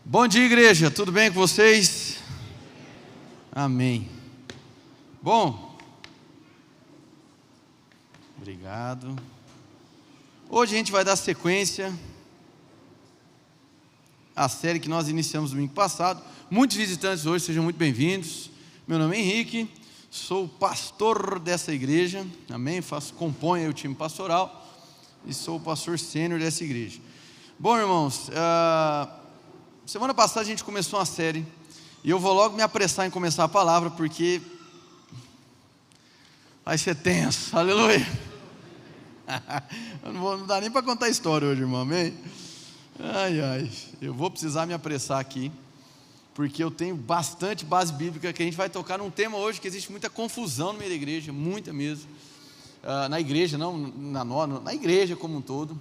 Bom dia, igreja, tudo bem com vocês? Amém. Bom, obrigado. Hoje a gente vai dar sequência à série que nós iniciamos domingo passado. Muitos visitantes hoje, sejam muito bem-vindos. Meu nome é Henrique, sou pastor dessa igreja, amém? Componho o time pastoral e sou o pastor sênior dessa igreja. Bom, irmãos, semana passada a gente começou uma série e eu vou logo me apressar em começar a palavra porque vai ser tenso, aleluia. Não dá nem para contar a história hoje, irmão, amém? Eu vou precisar me apressar aqui porque eu tenho bastante base bíblica que a gente vai tocar num tema hoje que existe muita confusão no meio da igreja, muita mesmo, na igreja, não na igreja como um todo,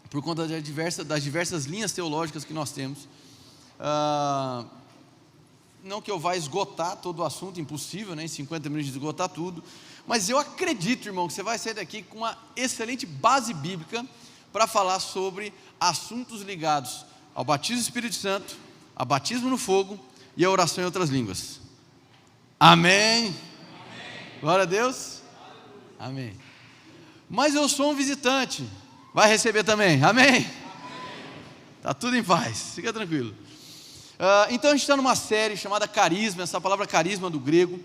por conta das diversas linhas teológicas que nós temos. Não que eu vá esgotar todo o assunto, impossível, né, em 50 minutos de esgotar tudo, mas eu acredito, irmão, que você vai sair daqui com uma excelente base bíblica para falar sobre assuntos ligados ao batismo do Espírito Santo, a batismo no fogo e a oração em outras línguas. Amém? Amém. Glória a Deus. Amém. Mas eu sou um visitante, vai receber também, amém? Está tudo em paz, fica tranquilo. Então a gente está numa série chamada Carisma. Essa palavra carisma do grego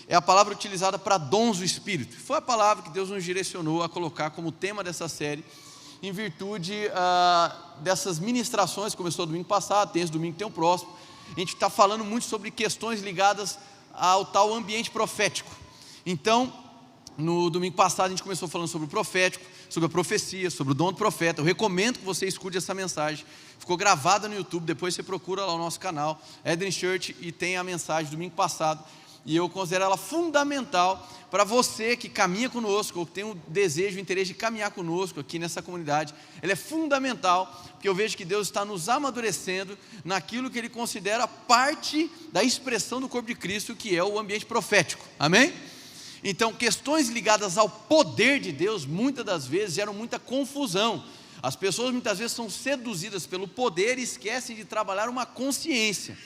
é a palavra utilizada para dons do Espírito. Foi a palavra que Deus nos direcionou a colocar como tema dessa série, em virtude dessas ministrações que começou domingo passado, tem esse domingo, tem o próximo. A gente está falando muito sobre questões ligadas ao tal ambiente profético. Então, no domingo passado a gente começou falando sobre o profético, sobre a profecia, sobre o dom do profeta. Eu recomendo que você escute essa mensagem, ficou gravada no YouTube, depois você procura lá o nosso canal, Eden Church, e tem a mensagem do domingo passado, e eu considero ela fundamental para você que caminha conosco, ou que tem o desejo, o interesse de caminhar conosco aqui nessa comunidade. Ela é fundamental, porque eu vejo que Deus está nos amadurecendo naquilo que Ele considera parte da expressão do corpo de Cristo, que é o ambiente profético, amém? Então, questões ligadas ao poder de Deus, muitas das vezes geram muita confusão. As pessoas muitas vezes são seduzidas pelo poder e esquecem de trabalhar uma consciência.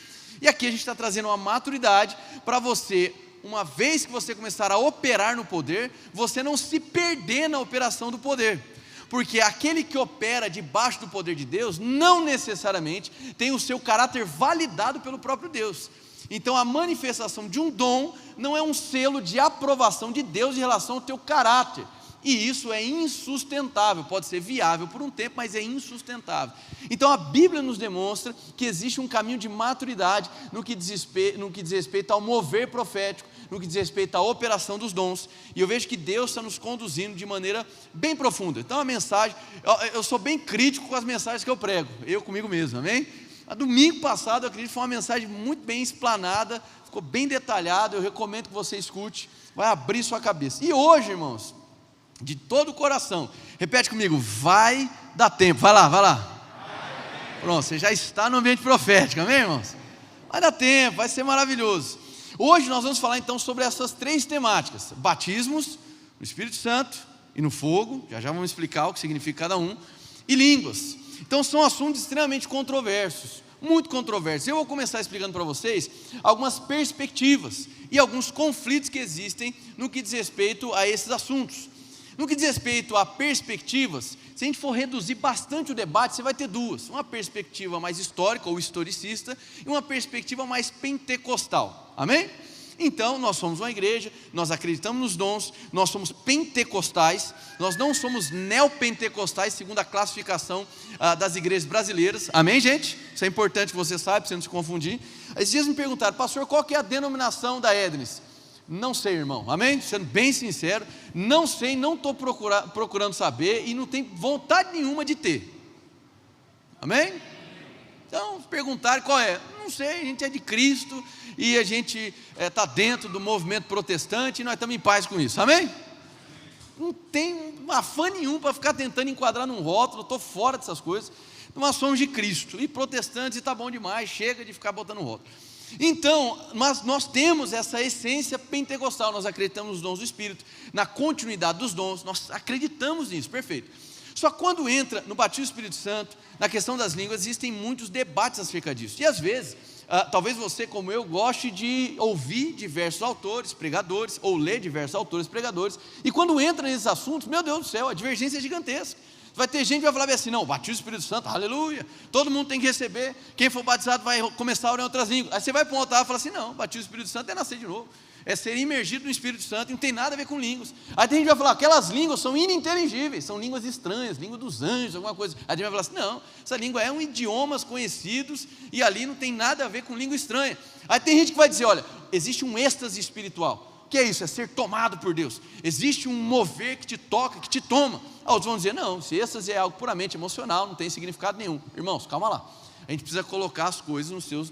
E aqui a gente está trazendo uma maturidade para você, uma vez que você começar a operar no poder, você não se perder na operação do poder. Porque aquele que opera debaixo do poder de Deus, não necessariamente tem o seu caráter validado pelo próprio Deus. Então a manifestação de um dom não é um selo de aprovação de Deus em relação ao teu caráter, e isso é insustentável. Pode ser viável por um tempo, mas é insustentável. Então a Bíblia nos demonstra que existe um caminho de maturidade no que diz respeito ao mover profético, no que diz respeito à operação dos dons, e eu vejo que Deus está nos conduzindo de maneira bem profunda. Então a mensagem, eu sou bem crítico com as mensagens que eu prego, eu comigo mesmo, amém? A domingo passado, eu acredito que foi uma mensagem muito bem explanada, ficou bem detalhada, eu recomendo que você escute, vai abrir sua cabeça. E hoje, irmãos, de todo o coração, repete comigo, vai dar tempo, vai lá. Pronto, você já está no ambiente profético, amém, irmãos? Vai dar tempo, vai ser maravilhoso. Hoje nós vamos falar então sobre essas três temáticas: batismos no Espírito Santo e no fogo, já vamos explicar o que significa cada um, e línguas. Então são assuntos extremamente controversos, muito controversos. Eu vou começar explicando para vocês algumas perspectivas e alguns conflitos que existem no que diz respeito a esses assuntos. No que diz respeito a perspectivas, se a gente for reduzir bastante o debate, você vai ter duas: uma perspectiva mais histórica ou historicista e uma perspectiva mais pentecostal, amém? Então, nós somos uma igreja, nós acreditamos nos dons, nós somos pentecostais, nós não somos neopentecostais, segundo a classificação das igrejas brasileiras, amém, gente? Isso é importante que você saiba, para você não se confundir. Esses dias me perguntaram: pastor, qual que é a denominação da Ednes? Não sei, irmão, amém? Sendo bem sincero, não sei, não estou procurando saber e não tenho vontade nenhuma de ter, amém? Então, perguntaram qual é, não sei, a gente é de Cristo e a gente está dentro do movimento protestante e nós estamos em paz com isso, amém? Não tem afã nenhum para ficar tentando enquadrar num rótulo, estou fora dessas coisas. Nós somos de Cristo e protestantes, e está bom demais, chega de ficar botando rótulo. Então, nós temos essa essência pentecostal, nós acreditamos nos dons do Espírito, na continuidade dos dons, nós acreditamos nisso, perfeito. Só que quando entra no batismo do Espírito Santo, na questão das línguas, existem muitos debates acerca disso. E às vezes, talvez você, como eu, goste de ouvir diversos autores, pregadores, ou ler diversos autores, pregadores, e quando entra nesses assuntos, meu Deus do céu, a divergência é gigantesca. Vai ter gente que vai falar bem assim, não, batismo do Espírito Santo, aleluia, todo mundo tem que receber, quem for batizado vai começar a orar em outras línguas. Aí você vai para um altar e fala assim, não, batismo do Espírito Santo é nascer de novo, é ser imergido no Espírito Santo, e não tem nada a ver com línguas. Aí tem gente que vai falar, aquelas línguas são ininteligíveis, são línguas estranhas, língua dos anjos, alguma coisa. Aí a gente vai falar assim, não, essa língua é um idiomas conhecidos, e ali não tem nada a ver com língua estranha. Aí tem gente que vai dizer, olha, existe um êxtase espiritual. O que é isso? É ser tomado por Deus. Existe um mover que te toca, que te toma. Outros vão dizer, não, se êxtase é algo puramente emocional, não tem significado nenhum. Irmãos, calma lá. A gente precisa colocar as coisas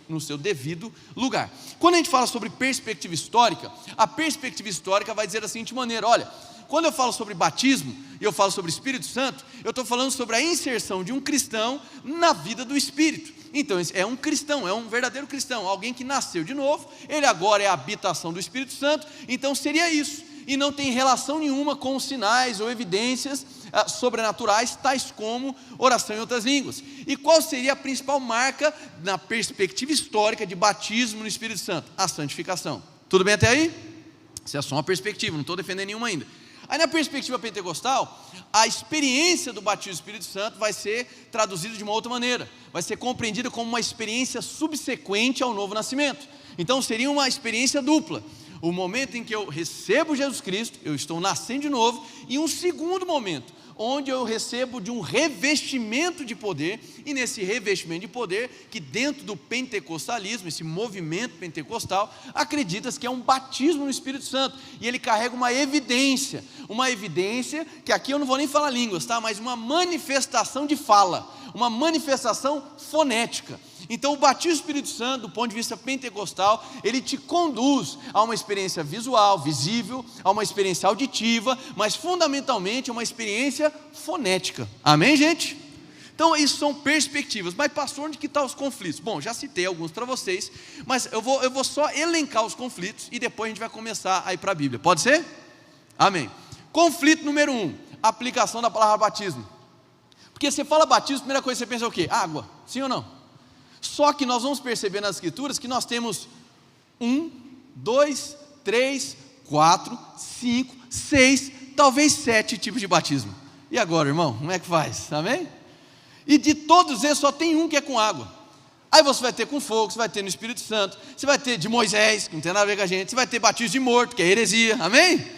no seu devido lugar. Quando a gente fala sobre perspectiva histórica, a perspectiva histórica vai dizer da seguinte maneira, olha, quando eu falo sobre batismo, e eu falo sobre Espírito Santo, eu estou falando sobre a inserção de um cristão na vida do Espírito. Então, é um cristão, é um verdadeiro cristão, alguém que nasceu de novo, ele agora é a habitação do Espírito Santo, então seria isso, e não tem relação nenhuma com os sinais ou evidências sobrenaturais, tais como oração em outras línguas. E qual seria a principal marca na perspectiva histórica de batismo no Espírito Santo? A santificação. Tudo bem até aí? Isso é só uma perspectiva, não estou defendendo nenhuma ainda. Aí na perspectiva pentecostal, a experiência do batismo do Espírito Santo vai ser traduzida de uma outra maneira, vai ser compreendida como uma experiência subsequente ao novo nascimento. Então seria uma experiência dupla, o momento em que eu recebo Jesus Cristo, eu estou nascendo de novo, e um segundo momento, onde eu recebo de um revestimento de poder, e nesse revestimento de poder, que dentro do pentecostalismo, esse movimento pentecostal, acredita-se que é um batismo no Espírito Santo, e ele carrega uma evidência que aqui eu não vou nem falar línguas, tá? Mas uma manifestação de fala, uma manifestação fonética. Então o batismo do Espírito Santo, do ponto de vista pentecostal, ele te conduz a uma experiência visual, visível, a uma experiência auditiva, mas fundamentalmente a uma experiência fonética. Amém, gente? Então isso são perspectivas. Mas pastor, onde que estão os conflitos? Bom, já citei alguns para vocês, mas eu vou só elencar os conflitos e depois a gente vai começar a ir para a Bíblia. Pode ser? Amém. Conflito número 1, aplicação da palavra batismo. Porque você fala batismo, a primeira coisa que você pensa é o quê? Água, sim ou não? Só que nós vamos perceber nas escrituras que nós temos 1, 2, 3, 4, 5, 6, talvez 7 tipos de batismo. E agora, irmão, como é que faz? Amém? E de todos eles só tem um que é com água. Aí você vai ter com fogo, você vai ter no Espírito Santo, você vai ter de Moisés, que não tem nada a ver com a gente, você vai ter batismo de morto, que é heresia, amém?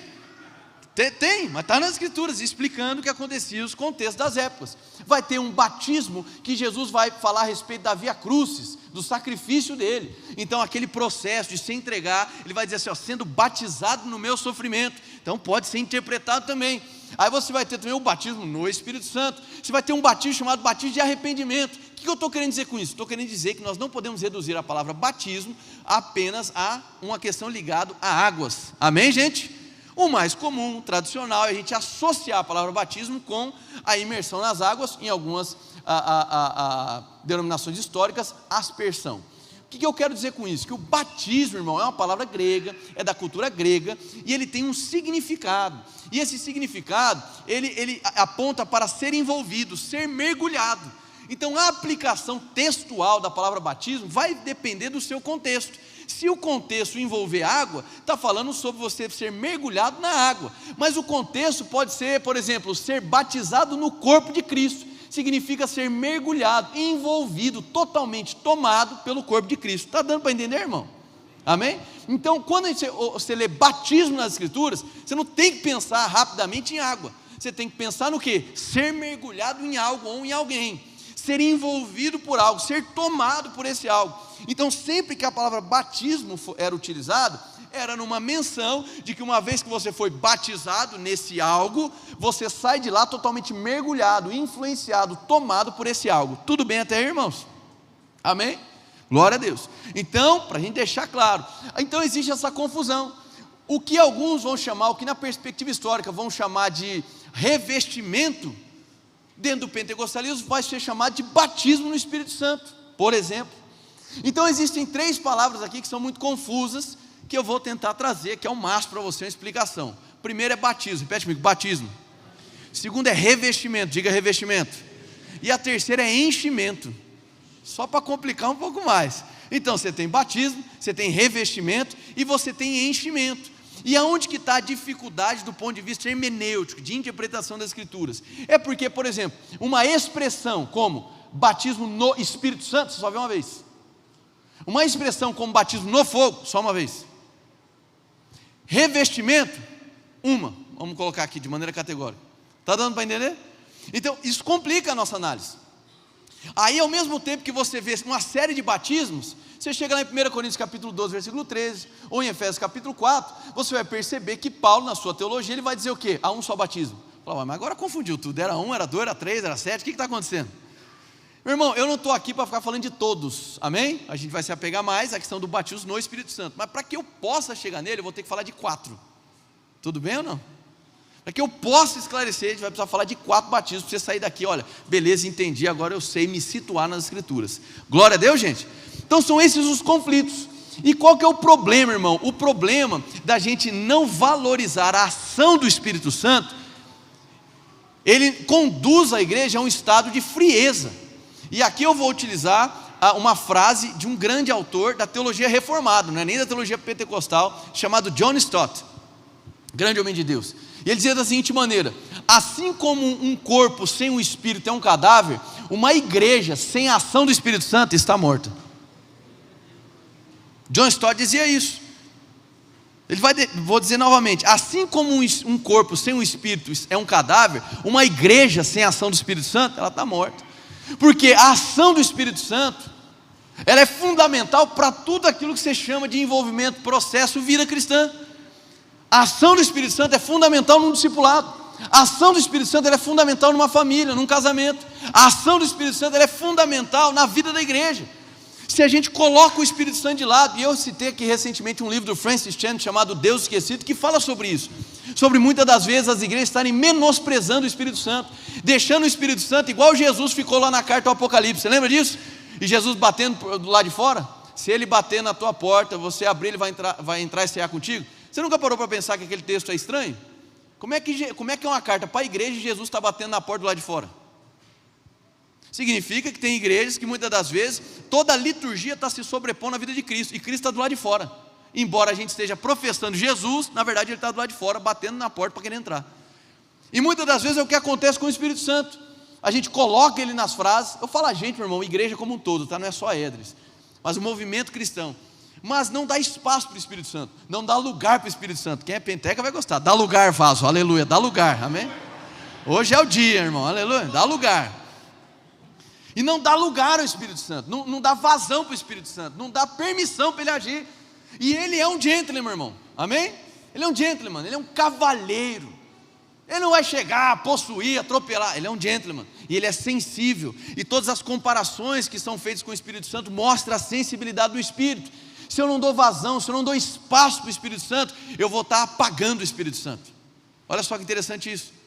Tem, mas está nas escrituras, explicando o que acontecia, os contextos das épocas. Vai ter um batismo que Jesus vai falar a respeito da via crucis, do sacrifício dele. Então aquele processo de se entregar, ele vai dizer assim, ó, sendo batizado no meu sofrimento. Então pode ser interpretado também. Aí você vai ter também o batismo no Espírito Santo. Você vai ter um batismo chamado batismo de arrependimento. O que eu estou querendo dizer com isso? Estou querendo dizer que nós não podemos reduzir a palavra batismo apenas a uma questão ligada a águas. Amém, gente? O mais comum, tradicional, é a gente associar a palavra batismo com a imersão nas águas, em algumas denominações históricas, aspersão. O que eu quero dizer com isso? Que o batismo, irmão, é uma palavra grega, é da cultura grega, e ele tem um significado, e esse significado, ele aponta para ser envolvido, ser mergulhado. Então a aplicação textual da palavra batismo vai depender do seu contexto. Se o contexto envolver água, está falando sobre você ser mergulhado na água, mas o contexto pode ser, por exemplo, ser batizado no corpo de Cristo, significa ser mergulhado, envolvido, totalmente tomado pelo corpo de Cristo. Está dando para entender, irmão? Amém? Então quando você lê batismo nas escrituras, você não tem que pensar rapidamente em água, você tem que pensar no quê? Ser mergulhado em algo ou em alguém, ser envolvido por algo, ser tomado por esse algo. Então sempre que a palavra batismo era utilizada, era numa menção de que uma vez que você foi batizado nesse algo, você sai de lá totalmente mergulhado, influenciado, tomado por esse algo. Tudo bem até aí, irmãos? Amém? Glória a Deus. Então, para a gente deixar claro, então existe essa confusão, o que alguns vão chamar, o que na perspectiva histórica vão chamar de revestimento, dentro do pentecostalismo vai ser chamado de batismo no Espírito Santo, por exemplo. Então existem 3 palavras aqui que são muito confusas, que eu vou tentar trazer, que é o máximo para você uma explicação. Primeiro é batismo, repete comigo, batismo. Segundo é revestimento, diga revestimento. E a terceira é enchimento. Só para complicar um pouco mais. Então você tem batismo, você tem revestimento e você tem enchimento. E aonde que está a dificuldade do ponto de vista hermenêutico, de interpretação das Escrituras? É porque, por exemplo, uma expressão como batismo no Espírito Santo, você só vê uma vez. Uma expressão como batismo no fogo, só uma vez. Revestimento, uma. Vamos colocar aqui de maneira categórica. Está dando para entender? Então, isso complica a nossa análise. Aí, ao mesmo tempo que você vê uma série de batismos, você chega lá em 1 Coríntios capítulo 12, versículo 13, ou em Efésios capítulo 4, você vai perceber que Paulo, na sua teologia, ele vai dizer o quê? Há um só batismo. Fala, mas agora confundiu tudo, era 1, era 2, era 3, era 7, o que está acontecendo? Meu irmão, eu não estou aqui para ficar falando de todos, amém? A gente vai se apegar mais à questão do batismo no Espírito Santo, mas para que eu possa chegar nele, eu vou ter que falar de 4, tudo bem ou não? Para que eu possa esclarecer, a gente vai precisar falar de 4 batismos, para você sair daqui, olha, beleza, entendi, agora eu sei me situar nas Escrituras. Glória a Deus, gente. Então são esses os conflitos. E qual que é o problema, irmão? O problema da gente não valorizar a ação do Espírito Santo, ele conduz a igreja a um estado de frieza. E aqui eu vou utilizar uma frase de um grande autor da teologia reformada, não é nem da teologia pentecostal, chamado John Stott, grande homem de Deus. E ele dizia da seguinte maneira: assim como um corpo sem um espírito é um cadáver, uma igreja sem a ação do Espírito Santo está morta. John Stott dizia isso. Vou dizer novamente: assim como um corpo sem um espírito é um cadáver, uma igreja sem a ação do Espírito Santo, ela está morta. Porque a ação do Espírito Santo, ela é fundamental para tudo aquilo que você chama de envolvimento, processo, vida cristã. A ação do Espírito Santo é fundamental num discipulado. A ação do Espírito Santo é fundamental numa família, num casamento. A ação do Espírito Santo é fundamental na vida da igreja. Se a gente coloca o Espírito Santo de lado, e eu citei aqui recentemente um livro do Francis Chan chamado Deus Esquecido, que fala sobre isso, sobre muitas das vezes as igrejas estarem menosprezando o Espírito Santo, deixando o Espírito Santo igual Jesus ficou lá na carta ao Apocalipse, você lembra disso? E Jesus batendo do lado de fora, se ele bater na tua porta, você abrir, ele vai entrar e cear contigo. Você nunca parou para pensar que aquele texto é estranho? Como é que é uma carta para a igreja e Jesus está batendo na porta do lado de fora? Significa que tem igrejas que muitas das vezes toda a liturgia está se sobrepondo à vida de Cristo, e Cristo está do lado de fora. Embora a gente esteja professando Jesus, na verdade ele está do lado de fora, batendo na porta para querer entrar. E muitas das vezes é o que acontece com o Espírito Santo. A gente coloca ele nas frases. Eu falo a gente, meu irmão, igreja como um todo, tá? Não é só Edres, mas o movimento cristão. Mas não dá espaço para o Espírito Santo, não dá lugar para o Espírito Santo. Quem é penteca vai gostar. Dá lugar, vaso, aleluia, dá lugar, amém? Hoje é o dia, irmão, aleluia, dá lugar. E não dá lugar ao Espírito Santo, não dá vazão para o Espírito Santo, não dá permissão para ele agir. E ele é um gentleman, meu irmão, amém? Ele é um gentleman, ele é um cavalheiro. Ele não vai chegar, possuir, atropelar. Ele é um gentleman, e ele é sensível. E todas as comparações que são feitas com o Espírito Santo mostram a sensibilidade do Espírito. Se eu não dou vazão, se eu não dou espaço para o Espírito Santo, eu vou estar apagando o Espírito Santo. Olha só que interessante isso.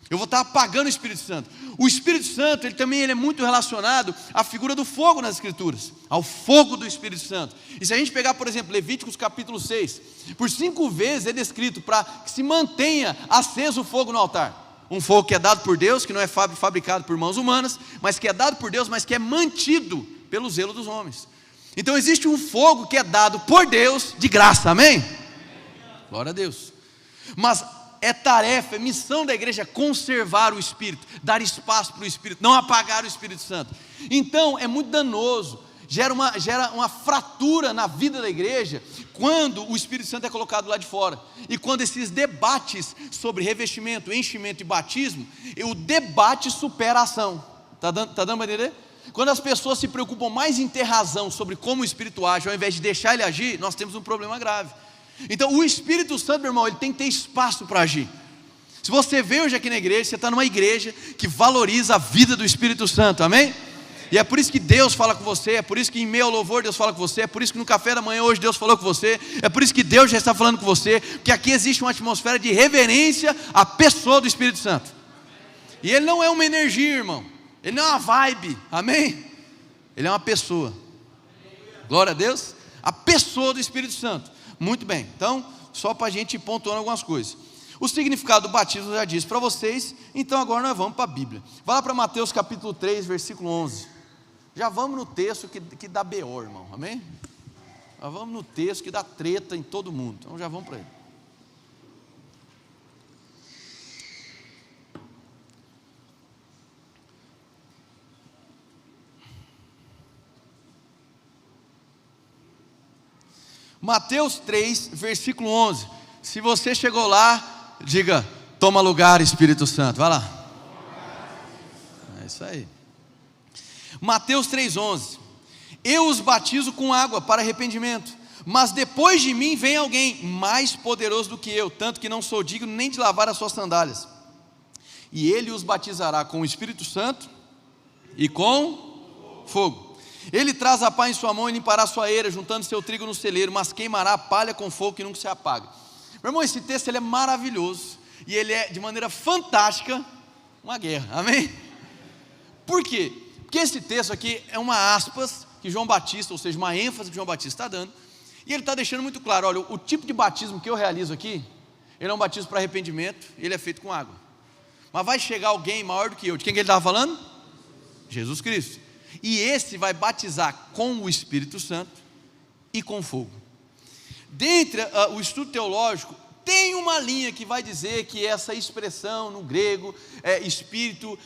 Eu vou estar apagando o Espírito Santo. O Espírito Santo, ele é muito relacionado à figura do fogo nas Escrituras, ao fogo do Espírito Santo. E se a gente pegar, por exemplo, Levíticos capítulo 6, por 5 vezes é descrito para que se mantenha aceso o fogo no altar. Um fogo que é dado por Deus, que não é fabricado por mãos humanas, mas que é dado por Deus, mas que é mantido pelo zelo dos homens. Então existe um fogo que é dado por Deus de graça, amém? Glória a Deus. Mas é tarefa, é missão da igreja conservar o Espírito, dar espaço para o Espírito, não apagar o Espírito Santo. Então é muito danoso, gera uma fratura na vida da igreja, quando o Espírito Santo é colocado lá de fora. E quando esses debates sobre revestimento, enchimento e batismo, o debate supera a ação. Está dando para entender? Quando as pessoas se preocupam mais em ter razão sobre como o Espírito age, ao invés de deixar ele agir, nós temos um problema grave. Então o Espírito Santo, meu irmão, ele tem que ter espaço para agir. Se você veio hoje aqui na igreja, você está numa igreja que valoriza a vida do Espírito Santo, amém? E é por isso que Deus fala com você, é por isso que em meio ao louvor Deus fala com você, é por isso que no café da manhã hoje Deus falou com você, é por isso que Deus já está falando com você, porque aqui existe uma atmosfera de reverência à pessoa do Espírito Santo. E ele não é uma energia, irmão, ele não é uma vibe, amém? Ele é uma pessoa. Glória a Deus. A pessoa do Espírito Santo. Muito bem, então, só para a gente ir pontuando algumas coisas. O significado do batismo eu já disse para vocês, então agora nós vamos para a Bíblia. Vai lá para Mateus capítulo 3, versículo 11. Já vamos no texto que dá B.O., irmão, amém? Já vamos no texto que dá treta em todo mundo, então já vamos para ele. Mateus 3, versículo 11. Se você chegou lá, diga: toma lugar, Espírito Santo. Vai lá. É isso aí. Mateus 3,11. Eu os batizo com água para arrependimento, mas depois de mim vem alguém mais poderoso do que eu, tanto que não sou digno nem de lavar as suas sandálias. E ele os batizará com o Espírito Santo e com fogo. Ele traz a pá em sua mão e limpará a sua eira, juntando seu trigo no celeiro, mas queimará a palha com fogo que nunca se apaga. Meu irmão, esse texto ele é maravilhoso, e ele é de maneira fantástica uma guerra, amém? Por quê? Porque esse texto aqui é uma aspas que João Batista, ou seja, uma ênfase que João Batista está dando, e ele está deixando muito claro: olha, o tipo de batismo que eu realizo aqui, ele é um batismo para arrependimento, ele é feito com água, mas vai chegar alguém maior do que eu. De quem que ele estava falando? Jesus Cristo. E esse vai batizar com o Espírito Santo e com fogo. Dentre o estudo teológico, tem uma linha que vai dizer que essa expressão no grego, espírito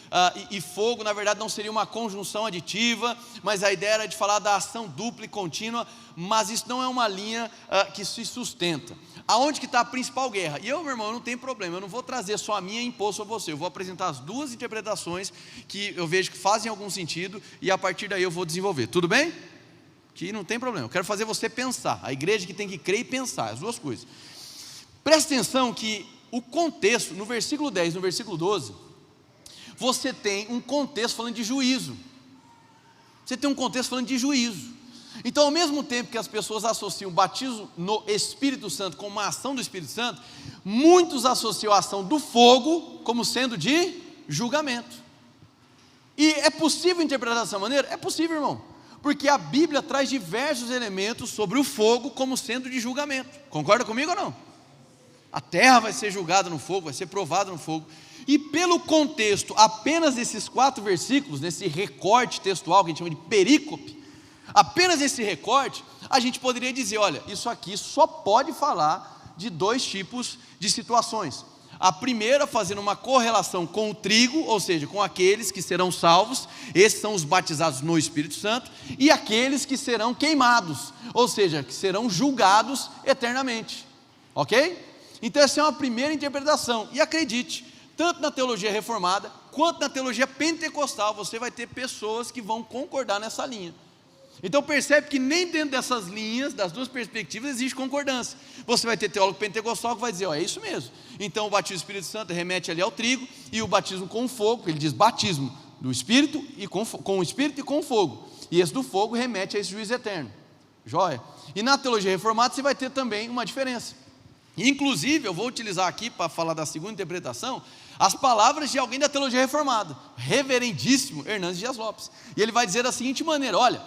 e fogo, na verdade não seria uma conjunção aditiva, mas a ideia era de falar da ação dupla e contínua, mas isso não é uma linha que se sustenta. Aonde que está a principal guerra? E eu, meu irmão, não tenho problema, eu não vou trazer só a minha e impor sobre você, eu vou apresentar as duas interpretações que eu vejo que fazem algum sentido, e a partir daí eu vou desenvolver, tudo bem? Que não tem problema, eu quero fazer você pensar, a igreja que tem que crer e pensar, as duas coisas. Presta atenção que o contexto, no versículo 10, no versículo 12, você tem um contexto falando de juízo, você tem um contexto falando de juízo. Então, ao mesmo tempo que as pessoas associam o batismo no Espírito Santo com uma ação do Espírito Santo, muitos associam a ação do fogo como sendo de julgamento. E é possível interpretar dessa maneira? É possível, irmão, porque a Bíblia traz diversos elementos sobre o fogo como sendo de julgamento. Concorda comigo ou não? A terra vai ser julgada no fogo, vai ser provada no fogo. E pelo contexto apenas desses 4 versículos, nesse recorte textual que a gente chama de perícope, apenas esse recorte, a gente poderia dizer: olha, isso aqui só pode falar de 2 tipos de situações. A primeira, fazendo uma correlação com o trigo, ou seja, com aqueles que serão salvos, esses são os batizados no Espírito Santo, e aqueles que serão queimados, ou seja, que serão julgados eternamente, ok? Então essa é uma primeira interpretação, e acredite, tanto na teologia reformada, quanto na teologia pentecostal, você vai ter pessoas que vão concordar nessa linha. Então percebe que nem dentro dessas linhas, das duas perspectivas, existe concordância. Você vai ter teólogo pentecostal que vai dizer: ó, é isso mesmo. Então o batismo do Espírito Santo remete ali ao trigo, e o batismo com fogo, ele diz batismo do Espírito, e com o Espírito e com fogo. E esse do fogo remete a esse juízo eterno. Joia? E na teologia reformada você vai ter também uma diferença. Inclusive, eu vou utilizar aqui, para falar da segunda interpretação, as palavras de alguém da teologia reformada, reverendíssimo Hernandes Dias Lopes. E ele vai dizer da seguinte maneira: olha,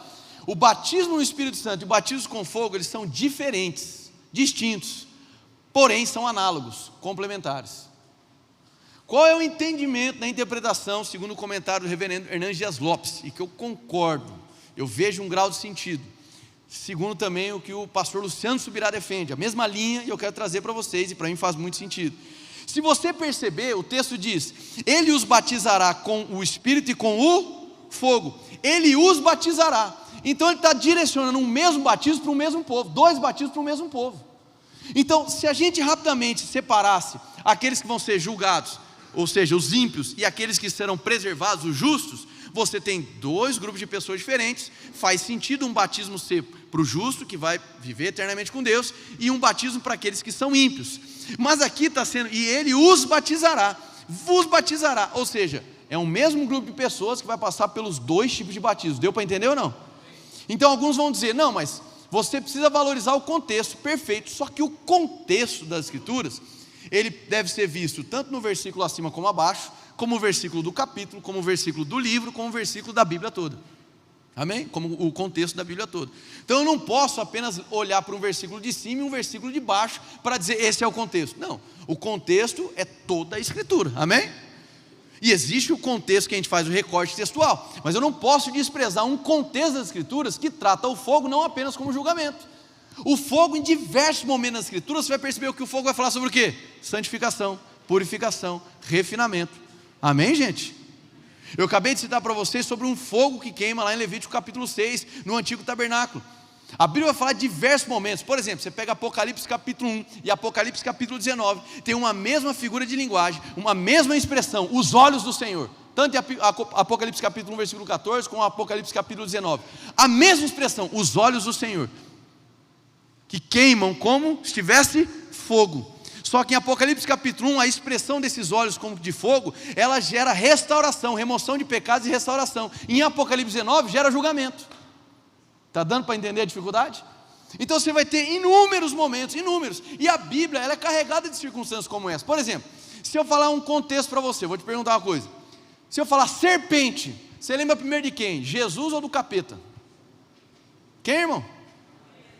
o batismo no Espírito Santo e o batismo com fogo, eles são diferentes, distintos, porém são análogos, complementares. Qual é o entendimento da interpretação, segundo o comentário do reverendo Hernandes Dias Lopes, e que eu concordo, eu vejo um grau de sentido, segundo também o que o pastor Luciano Subirá defende, a mesma linha, e eu quero trazer para vocês, e para mim faz muito sentido. Se você perceber, o texto diz: ele os batizará com o Espírito e com o fogo, ele os batizará. Então ele está direcionando um mesmo batismo para o mesmo povo, 2 batismos para o mesmo povo. Então, se a gente rapidamente separasse aqueles que vão ser julgados, ou seja, os ímpios, e aqueles que serão preservados, os justos, você tem 2 grupos de pessoas diferentes. Faz sentido um batismo ser para o justo, que vai viver eternamente com Deus, e um batismo para aqueles que são ímpios. Mas aqui está sendo: e ele os batizará, vos batizará, ou seja, é o mesmo grupo de pessoas que vai passar pelos 2 tipos de batismo. Deu para entender ou não? Então alguns vão dizer: não, mas você precisa valorizar o contexto. Perfeito, só que o contexto das Escrituras, ele deve ser visto tanto no versículo acima como abaixo, como o versículo do capítulo, como o versículo do livro, como o versículo da Bíblia toda. Amém? Como o contexto da Bíblia toda. Então eu não posso apenas olhar para um versículo de cima e um versículo de baixo para dizer esse é o contexto. Não, o contexto é toda a Escritura. Amém? E existe o contexto que a gente faz o recorte textual, mas eu não posso desprezar um contexto das Escrituras que trata o fogo não apenas como julgamento. O fogo, em diversos momentos das Escrituras, você vai perceber que o fogo vai falar sobre o quê? Santificação, purificação, refinamento. Amém, gente? Eu acabei de citar para vocês sobre um fogo que queima lá em Levítico capítulo 6, no antigo tabernáculo. A Bíblia vai falar de diversos momentos. Por exemplo, você pega Apocalipse capítulo 1 e Apocalipse capítulo 19, tem uma mesma figura de linguagem, uma mesma expressão, os olhos do Senhor. Tanto em Apocalipse capítulo 1, versículo 14, como Apocalipse capítulo 19. A mesma expressão, os olhos do Senhor, que queimam como se estivesse fogo. Só que em Apocalipse capítulo 1, a expressão desses olhos como de fogo, ela gera restauração, remoção de pecados e restauração. Em Apocalipse 19, gera julgamento. Está dando para entender a dificuldade? Então você vai ter inúmeros momentos, inúmeros. E a Bíblia, ela é carregada de circunstâncias como essa. Por exemplo, se eu falar um contexto para você, vou te perguntar uma coisa. Se eu falar serpente, você lembra primeiro de quem? Jesus ou do capeta? Quem, irmão?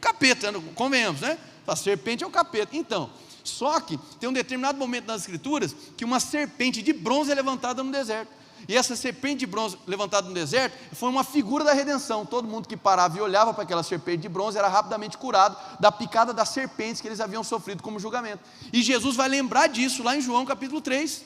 Capeta, convenhamos, né? A serpente é o capeta. Então, só que tem um determinado momento nas Escrituras que uma serpente de bronze é levantada no deserto. E essa serpente de bronze levantada no deserto foi uma figura da redenção. Todo mundo que parava e olhava para aquela serpente de bronze era rapidamente curado da picada das serpentes que eles haviam sofrido como julgamento. E Jesus vai lembrar disso lá em João capítulo 3.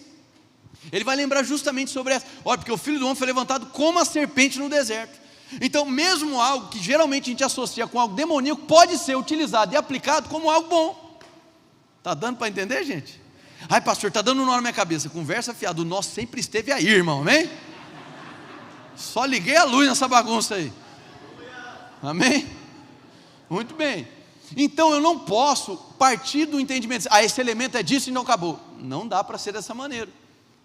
Ele vai lembrar justamente sobre essa. Olha, porque o Filho do Homem foi levantado como a serpente no deserto. Então mesmo algo que geralmente a gente associa com algo demoníaco pode ser utilizado e aplicado como algo bom. Está dando para entender, gente? Ai, pastor, está dando um nó na minha cabeça. Conversa fiada, o nó sempre esteve aí, irmão, amém? Só liguei a luz nessa bagunça aí. Amém? Muito bem. Então eu não posso partir do entendimento, esse elemento é disso e não acabou. Não dá para ser dessa maneira.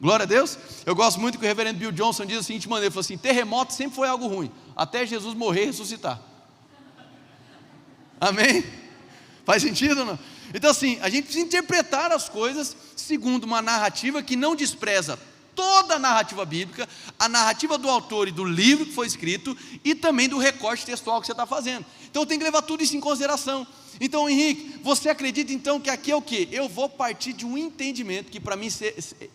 Glória a Deus. Eu gosto muito que o reverendo Bill Johnson diz da seguinte maneira, ele falou assim, terremoto sempre foi algo ruim, até Jesus morrer e ressuscitar. Amém? Faz sentido ou não? Então assim, a gente precisa interpretar as coisas segundo uma narrativa que não despreza toda a narrativa bíblica, a narrativa do autor e do livro que foi escrito, e também do recorte textual que você está fazendo. Então tem que levar tudo isso em consideração. Então Henrique, você acredita então que aqui é o quê? Eu vou partir de um entendimento que para mim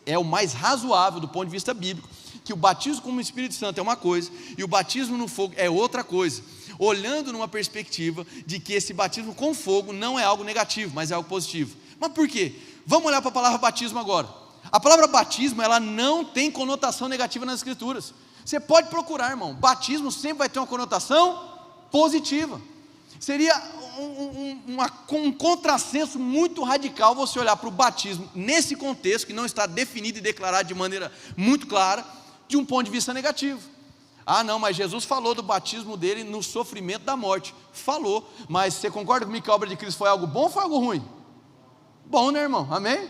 é o mais razoável do ponto de vista bíblico, que o batismo com o Espírito Santo é uma coisa, e o batismo no fogo é outra coisa, olhando numa perspectiva de que esse batismo com fogo não é algo negativo, mas é algo positivo. Mas por quê? Vamos olhar para a palavra batismo agora. A palavra batismo, ela não tem conotação negativa nas Escrituras. Você pode procurar, irmão, batismo sempre vai ter uma conotação positiva. Seria um contrassenso muito radical você olhar para o batismo nesse contexto, que não está definido e declarado de maneira muito clara, de um ponto de vista negativo. Ah não, mas Jesus falou do batismo dele no sofrimento da morte. Falou, mas você concorda comigo que a obra de Cristo foi algo bom ou foi algo ruim? Bom, né, irmão? Amém?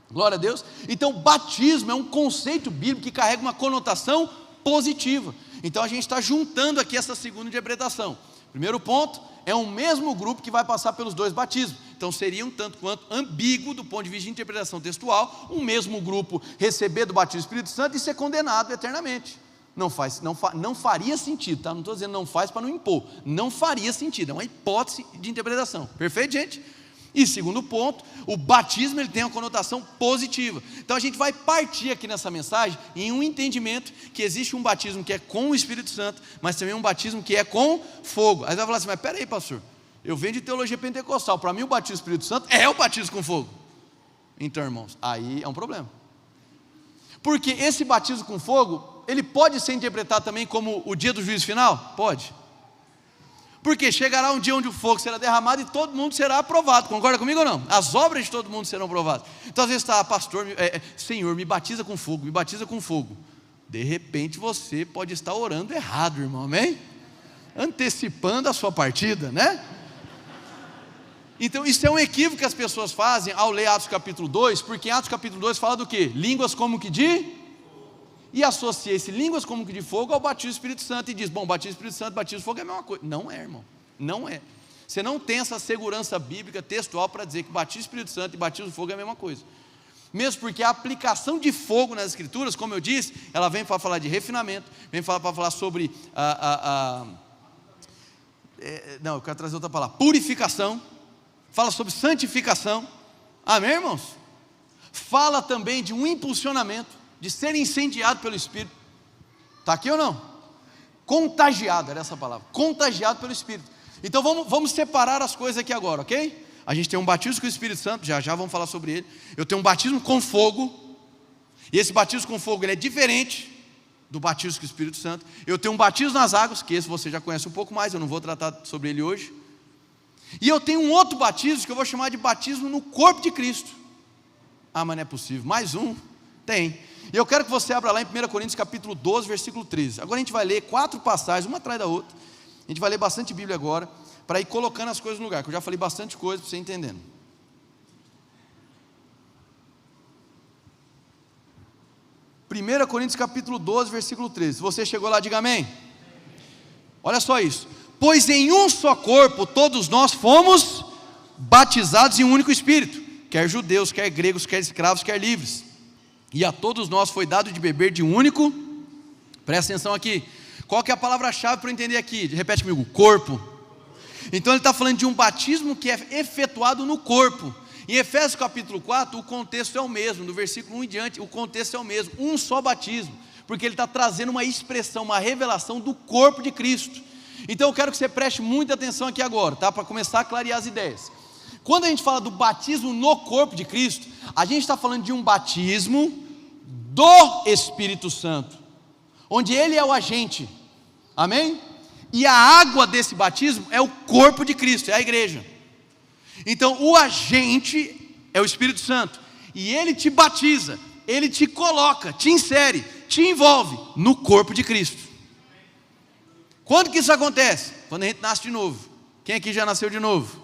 Glória a Deus. Então batismo é um conceito bíblico que carrega uma conotação positiva. Então a gente está juntando aqui essa segunda interpretação. Primeiro ponto, é o mesmo grupo que vai passar pelos dois batismos. Então seria um tanto quanto ambíguo do ponto de vista de interpretação textual, um mesmo grupo receber do batismo do Espírito Santo e ser condenado eternamente. Não faria sentido, tá? Não estou dizendo não faz para não impor, não faria sentido, é uma hipótese de interpretação, perfeito, gente? E segundo ponto, o batismo ele tem uma conotação positiva. Então a gente vai partir aqui nessa mensagem em um entendimento que existe um batismo que é com o Espírito Santo, mas também um batismo que é com fogo. Aí você vai falar assim, mas peraí pastor, eu venho de teologia pentecostal, para mim o batismo do Espírito Santo é o batismo com fogo. Então irmãos, aí é um problema. Porque esse batismo com fogo, ele pode ser interpretado também como o dia do juízo final? Pode. Porque chegará um dia onde o fogo será derramado e todo mundo será aprovado, concorda comigo ou não? As obras de todo mundo serão aprovadas. Então às vezes está, pastor, Senhor, me batiza com fogo, me batiza com fogo. De repente você pode estar orando errado, irmão, amém? Antecipando a sua partida, né? Então isso é um equívoco que as pessoas fazem ao ler Atos capítulo 2, porque em Atos capítulo 2 fala do quê? Línguas como que de... E associa esse línguas como que de fogo ao batismo do Espírito Santo e diz, bom, batismo do Espírito Santo, batismo de fogo é a mesma coisa. Não é, irmão, não é. Você não tem essa segurança bíblica textual para dizer que batismo do Espírito Santo e batismo de fogo é a mesma coisa. Mesmo porque a aplicação de fogo nas Escrituras, como eu disse, ela vem para falar de refinamento, vem para falar sobre não, eu quero trazer outra palavra, purificação, fala sobre santificação, amém, irmãos? Fala também de um impulsionamento, de ser incendiado pelo Espírito, está aqui ou não? Contagiado, era essa palavra, contagiado pelo Espírito. Então vamos separar as coisas aqui agora, ok? A gente tem um batismo com o Espírito Santo, já vamos falar sobre ele. Eu tenho um batismo com fogo, e esse batismo com fogo ele é diferente do batismo com o Espírito Santo. Eu tenho um batismo nas águas, que esse você já conhece um pouco mais, eu não vou tratar sobre ele hoje. E eu tenho um outro batismo que eu vou chamar de batismo no corpo de Cristo. Ah, mas não é possível, mais um? Tem. E eu quero que você abra lá em 1 Coríntios capítulo 12, versículo 13. Agora a gente vai ler 4 passagens, uma atrás da outra. A gente vai ler bastante Bíblia agora, para ir colocando as coisas no lugar, que eu já falei bastante coisa para você entendendo. 1 Coríntios capítulo 12, versículo 13. Se você chegou lá, diga amém. Olha só isso. Pois em um só corpo todos nós fomos batizados em um único Espírito, quer judeus, quer gregos, quer escravos, quer livres. E a todos nós foi dado de beber de um único, presta atenção aqui, qual que é a palavra-chave para eu entender aqui? Repete comigo, corpo. Então ele está falando de um batismo que é efetuado no corpo. Em Efésios capítulo 4, o contexto é o mesmo, do versículo 1 em diante, o contexto é o mesmo, um só batismo, porque ele está trazendo uma expressão, uma revelação do corpo de Cristo. Então eu quero que você preste muita atenção aqui agora, tá? Para começar a clarear as ideias. Quando a gente fala do batismo no corpo de Cristo, a gente está falando de um batismo do Espírito Santo, onde Ele é o agente, amém? E a água desse batismo é o corpo de Cristo, é a igreja. Então o agente é o Espírito Santo, e Ele te batiza, Ele te coloca, te insere, te envolve no corpo de Cristo. Quando que isso acontece? Quando a gente nasce de novo. Quem aqui já nasceu de novo?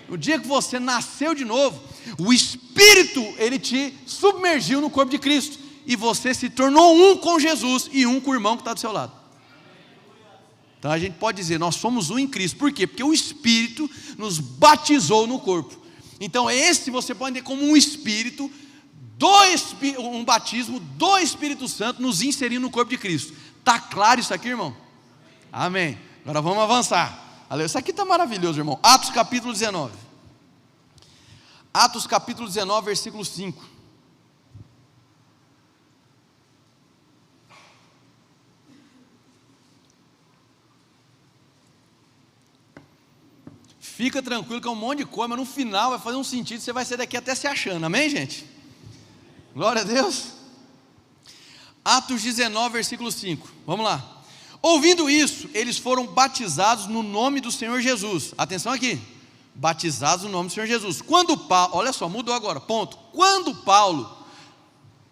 No dia que você nasceu de novo, o Espírito, ele te submergiu no corpo de Cristo, e você se tornou um com Jesus, e um com o irmão que está do seu lado. Então a gente pode dizer, nós somos um em Cristo. Por quê? Porque o Espírito nos batizou no corpo. Então esse você pode entender como um Espírito, um batismo do Espírito Santo nos inserindo no corpo de Cristo. Está claro isso aqui, irmão? Amém. Agora vamos avançar. Isso aqui está maravilhoso, irmão. Atos capítulo 19. Atos capítulo 19, versículo 5. Fica tranquilo que é um monte de coisa, mas no final vai fazer um sentido, você vai sair daqui até se achando, amém, gente? Glória a Deus. Atos 19, versículo 5, vamos lá. Ouvindo isso, eles foram batizados no nome do Senhor Jesus. Atenção aqui, batizados no nome do Senhor Jesus. Quando Paulo, olha só, mudou agora, ponto. Quando Paulo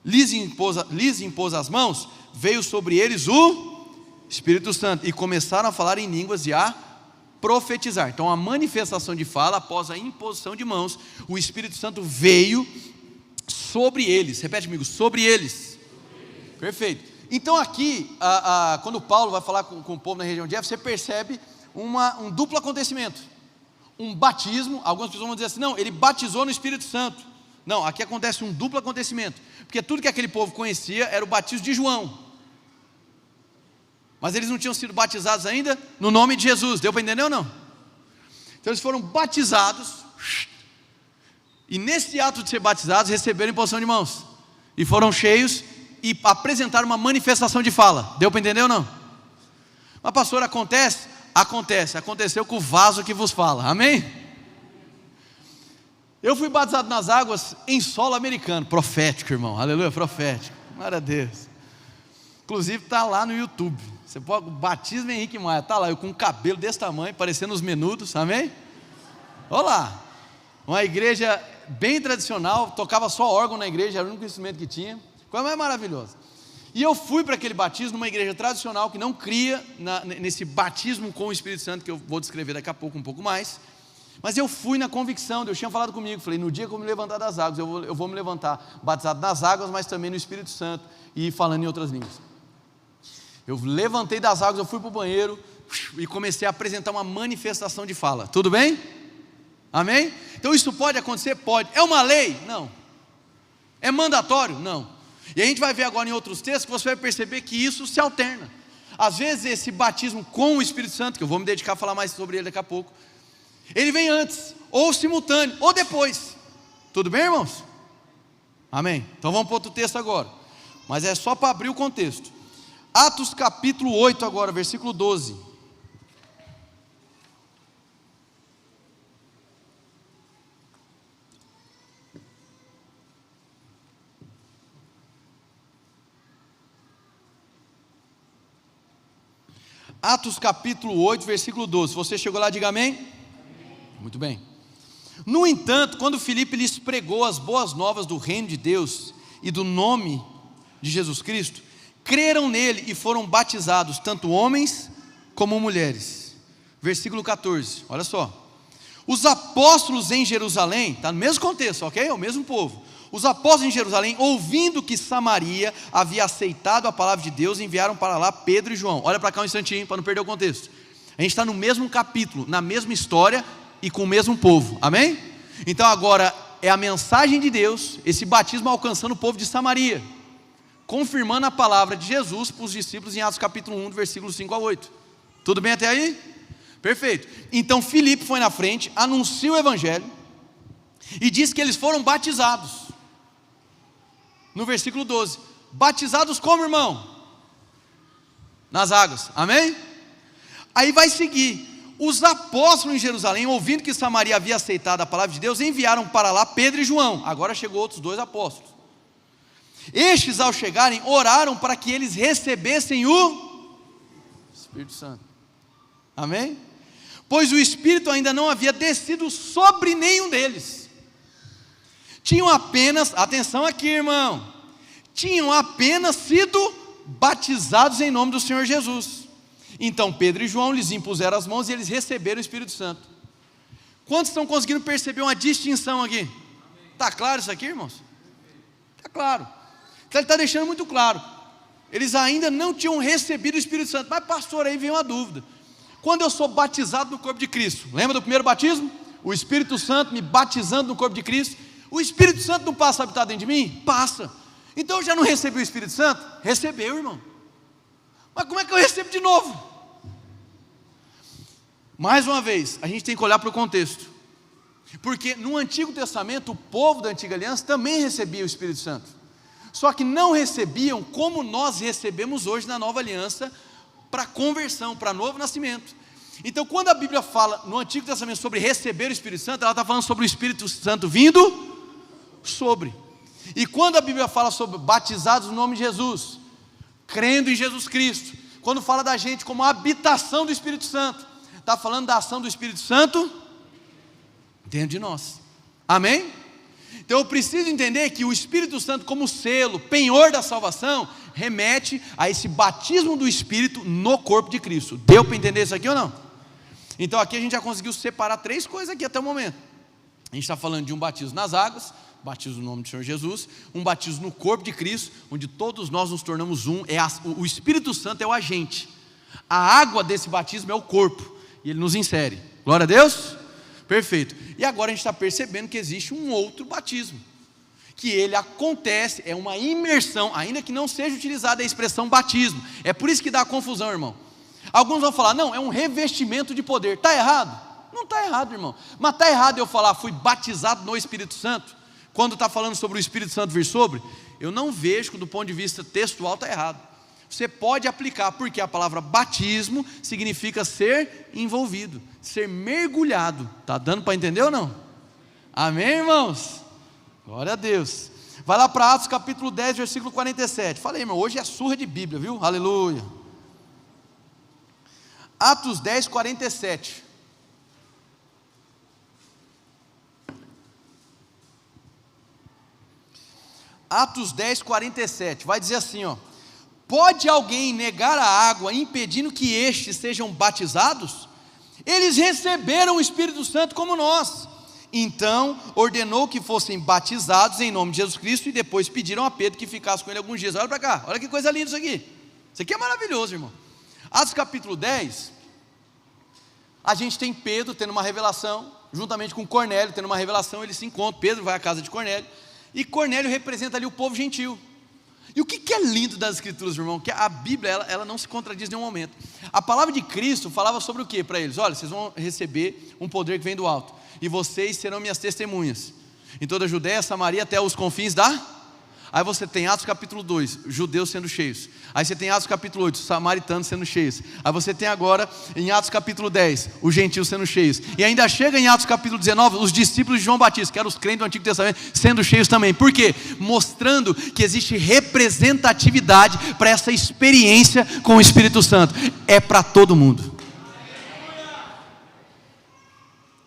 lhes impôs as mãos, veio sobre eles o Espírito Santo, e começaram a falar em línguas e a profetizar. Então a manifestação de fala, após a imposição de mãos, o Espírito Santo veio sobre eles. Repete comigo, sobre eles. Perfeito. Então aqui, quando Paulo vai falar com o povo na região de Éfeso, você percebe um duplo acontecimento. Um batismo, algumas pessoas vão dizer assim, não, ele batizou no Espírito Santo. Não, aqui acontece um duplo acontecimento, porque tudo que aquele povo conhecia era o batismo de João, mas eles não tinham sido batizados ainda no nome de Jesus. Deu para entender ou não? Então eles foram batizados, e nesse ato de ser batizados, receberam imposição de mãos, e foram cheios, e apresentaram uma manifestação de fala. Deu para entender ou não? Mas pastor, acontece? Aconteceu com o vaso que vos fala, amém? Eu fui batizado nas águas em solo americano, profético, irmão, aleluia, profético, glória a Deus. Inclusive está lá no YouTube, você pode, batismo Henrique Maia, está lá, eu com um cabelo desse tamanho, parecendo os menudos, amém? Olha lá, uma igreja bem tradicional, tocava só órgão na igreja, era o único instrumento que tinha, coisa mais maravilhosa. E eu fui para aquele batismo numa igreja tradicional que não cria nesse batismo com o Espírito Santo, que eu vou descrever daqui a pouco um pouco mais, mas eu fui na convicção, Deus tinha falado comigo, falei, no dia que eu me levantar das águas, eu vou me levantar batizado nas águas, mas também no Espírito Santo, e falando em outras línguas. Eu levantei das águas, eu fui para o banheiro, e comecei a apresentar uma manifestação de fala, tudo bem? Amém? Então isso pode acontecer? Pode. É uma lei? Não. É mandatório? Não. E a gente vai ver agora em outros textos que você vai perceber que isso se alterna. Às vezes esse batismo com o Espírito Santo, que eu vou me dedicar a falar mais sobre ele daqui a pouco, ele vem antes, ou simultâneo, ou depois. Tudo bem, irmãos? Amém? Então vamos para outro texto agora, mas é só para abrir o contexto. Atos capítulo 8 agora, versículo 12. Atos capítulo 8, versículo 12. Se você chegou lá, diga amém. Amém. Muito bem. No entanto, quando Filipe lhes pregou as boas novas do reino de Deus e do nome de Jesus Cristo, creram nele e foram batizados, tanto homens como mulheres. Versículo 14, olha só. Os apóstolos em Jerusalém, está no mesmo contexto, ok? É o mesmo povo. Os apóstolos em Jerusalém, ouvindo que Samaria havia aceitado a palavra de Deus, enviaram para lá Pedro e João. Olha para cá um instantinho, para não perder o contexto. A gente está no mesmo capítulo, na mesma história e com o mesmo povo, amém? Então agora é a mensagem de Deus, esse batismo alcançando o povo de Samaria, confirmando a palavra de Jesus para os discípulos em Atos capítulo 1, versículos 5 a 8. Tudo bem até aí? Perfeito. Então Filipe foi na frente, anuncia o evangelho e diz que eles foram batizados. No versículo 12, batizados como, irmão? Nas águas, amém? Aí vai seguir, os apóstolos em Jerusalém, ouvindo que Samaria havia aceitado a palavra de Deus, enviaram para lá Pedro e João. Agora chegou outros dois apóstolos. Estes, ao chegarem, oraram para que eles recebessem o Espírito Santo, amém? Pois o Espírito ainda não havia descido sobre nenhum deles. Tinham apenas, atenção aqui, irmão, tinham apenas sido batizados em nome do Senhor Jesus. Então Pedro e João lhes impuseram as mãos e eles receberam o Espírito Santo. Quantos estão conseguindo perceber uma distinção aqui? Está claro isso aqui, irmãos? Está claro. Então ele está deixando muito claro, eles ainda não tinham recebido o Espírito Santo. Mas pastor, aí vem uma dúvida, quando eu sou batizado no corpo de Cristo, lembra do primeiro batismo? O Espírito Santo me batizando no corpo de Cristo. O Espírito Santo não passa a habitar dentro de mim? Passa. Então eu já não recebi o Espírito Santo? Recebeu, irmão. Mas como é que eu recebo de novo? Mais uma vez, a gente tem que olhar para o contexto, porque no Antigo Testamento, o povo da Antiga Aliança também recebia o Espírito Santo, só que não recebiam como nós recebemos hoje na Nova Aliança, para conversão, para novo nascimento. Então quando a Bíblia fala no Antigo Testamento sobre receber o Espírito Santo, ela está falando sobre o Espírito Santo vindo sobre. E quando a Bíblia fala sobre batizados no nome de Jesus, crendo em Jesus Cristo, quando fala da gente como a habitação do Espírito Santo, está falando da ação do Espírito Santo dentro de nós, amém? Então eu preciso entender que o Espírito Santo como selo, penhor da salvação, remete a esse batismo do Espírito no corpo de Cristo. Deu para entender isso aqui ou não? Então aqui a gente já conseguiu separar três coisas aqui até o momento. A gente está falando de um batismo nas águas, batismo no nome do Senhor Jesus, um batismo no corpo de Cristo, onde todos nós nos tornamos um. O Espírito Santo é o agente, a água desse batismo é o corpo, e ele nos insere. Glória a Deus? Perfeito. E agora a gente está percebendo que existe um outro batismo, que ele acontece, é uma imersão, ainda que não seja utilizada a expressão batismo. É por isso que dá a confusão, irmão. Alguns vão falar, não, é um revestimento de poder. Está errado? Não está errado, irmão. Mas está errado eu falar, fui batizado no Espírito Santo, quando está falando sobre o Espírito Santo vir sobre? Eu não vejo que do ponto de vista textual está errado. Você pode aplicar, porque a palavra batismo significa ser envolvido, ser mergulhado. Está dando para entender ou não? Amém, irmãos? Glória a Deus. Vai lá para Atos capítulo 10, versículo 47. Falei, irmão, hoje é surra de Bíblia, viu? Aleluia. Atos 10, 47. Atos 10, 47, vai dizer assim, ó: pode alguém negar a água, impedindo que estes sejam batizados? Eles receberam o Espírito Santo como nós. Então ordenou que fossem batizados em nome de Jesus Cristo, e depois pediram a Pedro que ficasse com ele alguns dias. Olha para cá, olha que coisa linda isso aqui. Isso aqui é maravilhoso, irmão. Atos capítulo 10, a gente tem Pedro tendo uma revelação, juntamente com Cornélio tendo uma revelação. Eles se encontram, Pedro vai à casa de Cornélio, E Cornélio representa ali o povo gentil. E o que é lindo das Escrituras, irmão? Que a Bíblia, ela não se contradiz em nenhum momento. A palavra de Cristo falava sobre o que para eles? Olha, vocês vão receber um poder que vem do alto, e vocês serão minhas testemunhas em toda a Judéia, Samaria, até os confins da... Aí você tem Atos capítulo 2, judeus sendo cheios. Aí você tem Atos capítulo 8, samaritanos sendo cheios. Aí você tem agora em Atos capítulo 10, os gentios sendo cheios. E ainda chega em Atos capítulo 19, os discípulos de João Batista, que eram os crentes do Antigo Testamento, sendo cheios também. Por quê? Mostrando que existe representatividade para essa experiência com o Espírito Santo. É para todo mundo.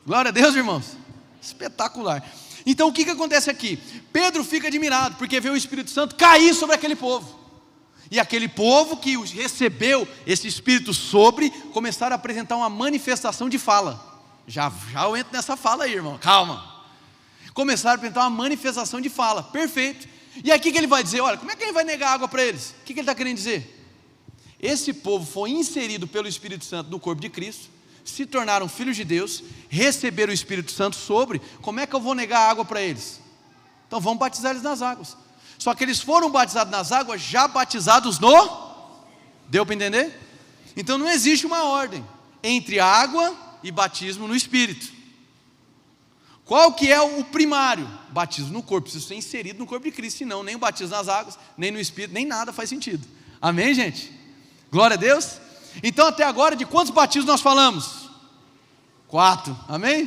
Glória a Deus, irmãos. Espetacular. Então o que acontece aqui? Pedro fica admirado, porque vê o Espírito Santo cair sobre aquele povo. E aquele povo que recebeu esse Espírito sobre, começaram a apresentar uma manifestação de fala. Já eu entro nessa fala aí, irmão, calma. Começaram a apresentar uma manifestação de fala, perfeito. E aqui que ele vai dizer, olha, como é que ele vai negar água para eles? O que ele está querendo dizer? Esse povo foi inserido pelo Espírito Santo no corpo de Cristo, se tornaram filhos de Deus, receberam o Espírito Santo sobre, como é que eu vou negar água para eles? Então vamos batizar eles nas águas. Só que eles foram batizados nas águas, já batizados no... Deu para entender? Então não existe uma ordem entre água e batismo no Espírito. Qual que é o primário? Batismo no corpo, precisa ser inserido no corpo de Cristo, senão nem o batismo nas águas, nem no Espírito, nem nada faz sentido. Amém, gente? Glória a Deus. Então até agora, de quantos batismos nós falamos? 4, amém?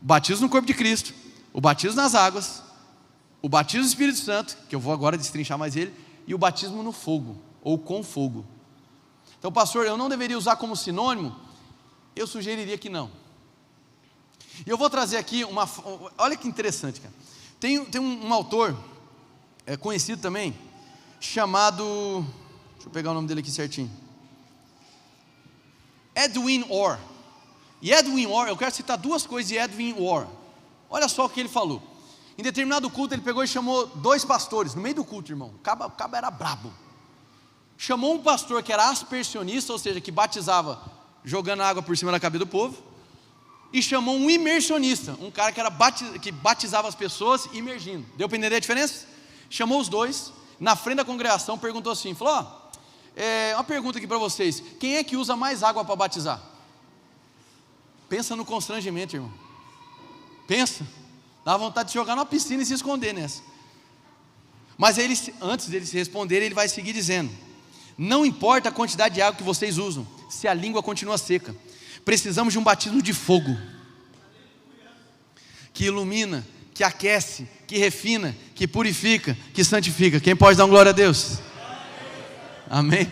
O batismo no corpo de Cristo, o batismo nas águas, o batismo do Espírito Santo, que eu vou agora destrinchar mais ele, e o batismo no fogo, ou com fogo. Então pastor, eu não deveria usar como sinônimo? Eu sugeriria que não. E eu vou trazer aqui olha que interessante, cara. Tem um autor, conhecido também, chamado, deixa eu pegar o nome dele aqui certinho, Edwin Orr. E Edwin Orr, eu quero citar duas coisas de Edwin Orr. Olha só o que ele falou. Em determinado culto ele pegou e chamou 2 pastores, no meio do culto, irmão. O cabo era brabo. Chamou um pastor que era aspersionista, ou seja, que batizava jogando água por cima da cabeça do povo. E chamou um imersionista, um cara que batizava as pessoas imergindo. Deu para entender a diferença? Chamou os 2, na frente da congregação, perguntou assim, falou, uma pergunta aqui para vocês, quem é que usa mais água para batizar? Pensa no constrangimento, irmão. Pensa, dá vontade de jogar numa piscina e se esconder nessa. Mas ele, antes dele se responder, ele vai seguir dizendo, não importa a quantidade de água que vocês usam, se a língua continua seca, precisamos de um batismo de fogo, que ilumina, que aquece, que refina, que purifica, que santifica. Quem pode dar uma glória a Deus? Amém?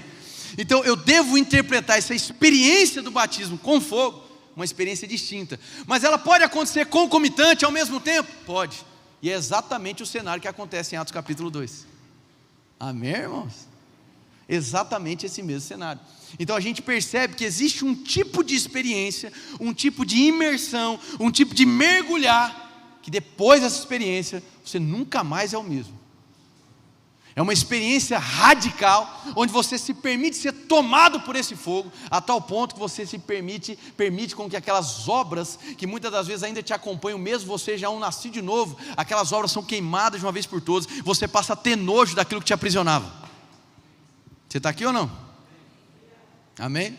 Então eu devo interpretar essa experiência do batismo com fogo, uma experiência distinta, mas ela pode acontecer concomitante ao mesmo tempo? Pode, e é exatamente o cenário que acontece em Atos capítulo 2, amém, irmãos? Exatamente esse mesmo cenário. Então a gente percebe que existe um tipo de experiência, um tipo de imersão, um tipo de mergulhar, que depois dessa experiência, você nunca mais é o mesmo. É uma experiência radical, onde você se permite ser tomado por esse fogo, a tal ponto que você se permite com que aquelas obras, que muitas das vezes ainda te acompanham, mesmo você já um nascido de novo, aquelas obras são queimadas de uma vez por todas, você passa a ter nojo daquilo que te aprisionava. Você está aqui ou não? Amém?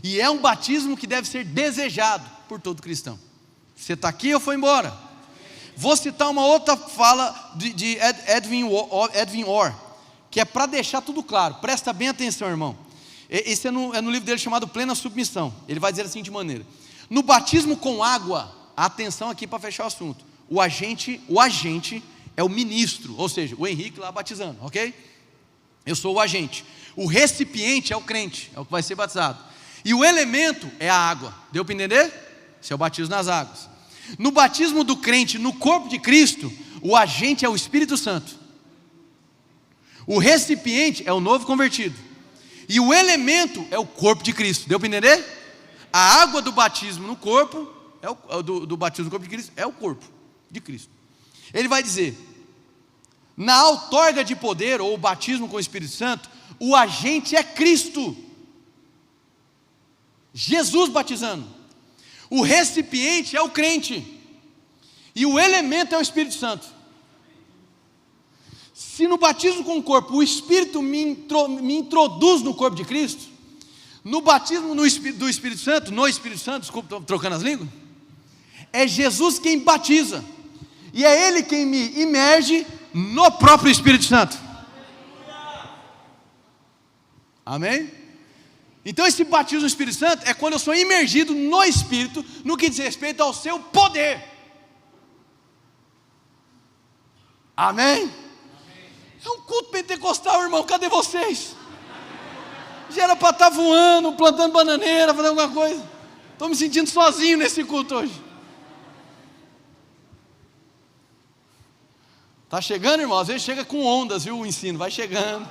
E é um batismo que deve ser desejado por todo cristão. Você está aqui ou foi embora? Vou citar uma outra fala de Edwin Orr, que é para deixar tudo claro. Presta bem atenção, irmão. Esse é no livro dele chamado Plena Submissão. Ele vai dizer da seguinte maneira: no batismo com água, atenção aqui para fechar o assunto, o agente é o ministro, ou seja, o Henrique lá batizando, ok? Eu sou o agente. O recipiente é o crente, é o que vai ser batizado. E o elemento é a água. Deu para entender? Esse é o batismo nas águas. No batismo do crente no corpo de Cristo, o agente é o Espírito Santo, o recipiente é o novo convertido, e o elemento é o corpo de Cristo. Deu para entender? A água do batismo no corpo, do batismo no corpo de Cristo, é o corpo de Cristo. Ele vai dizer, na outorga de poder, ou o batismo com o Espírito Santo, o agente é Cristo, Jesus batizando. O recipiente é o crente, e o elemento é o Espírito Santo. Se no batismo com o corpo o Espírito me introduz no corpo de Cristo, no batismo do Espírito Santo, desculpa, estou trocando as línguas, é Jesus quem batiza, e é Ele quem me imerge no próprio Espírito Santo. Amém? Então esse batismo no Espírito Santo é quando eu sou imergido no Espírito, no que diz respeito ao seu poder. Amém? É um culto pentecostal, irmão, cadê vocês? Já era para estar voando, plantando bananeira, fazendo alguma coisa. Estou me sentindo sozinho nesse culto hoje. Está chegando, irmão? Às vezes chega com ondas, viu, o ensino, vai chegando.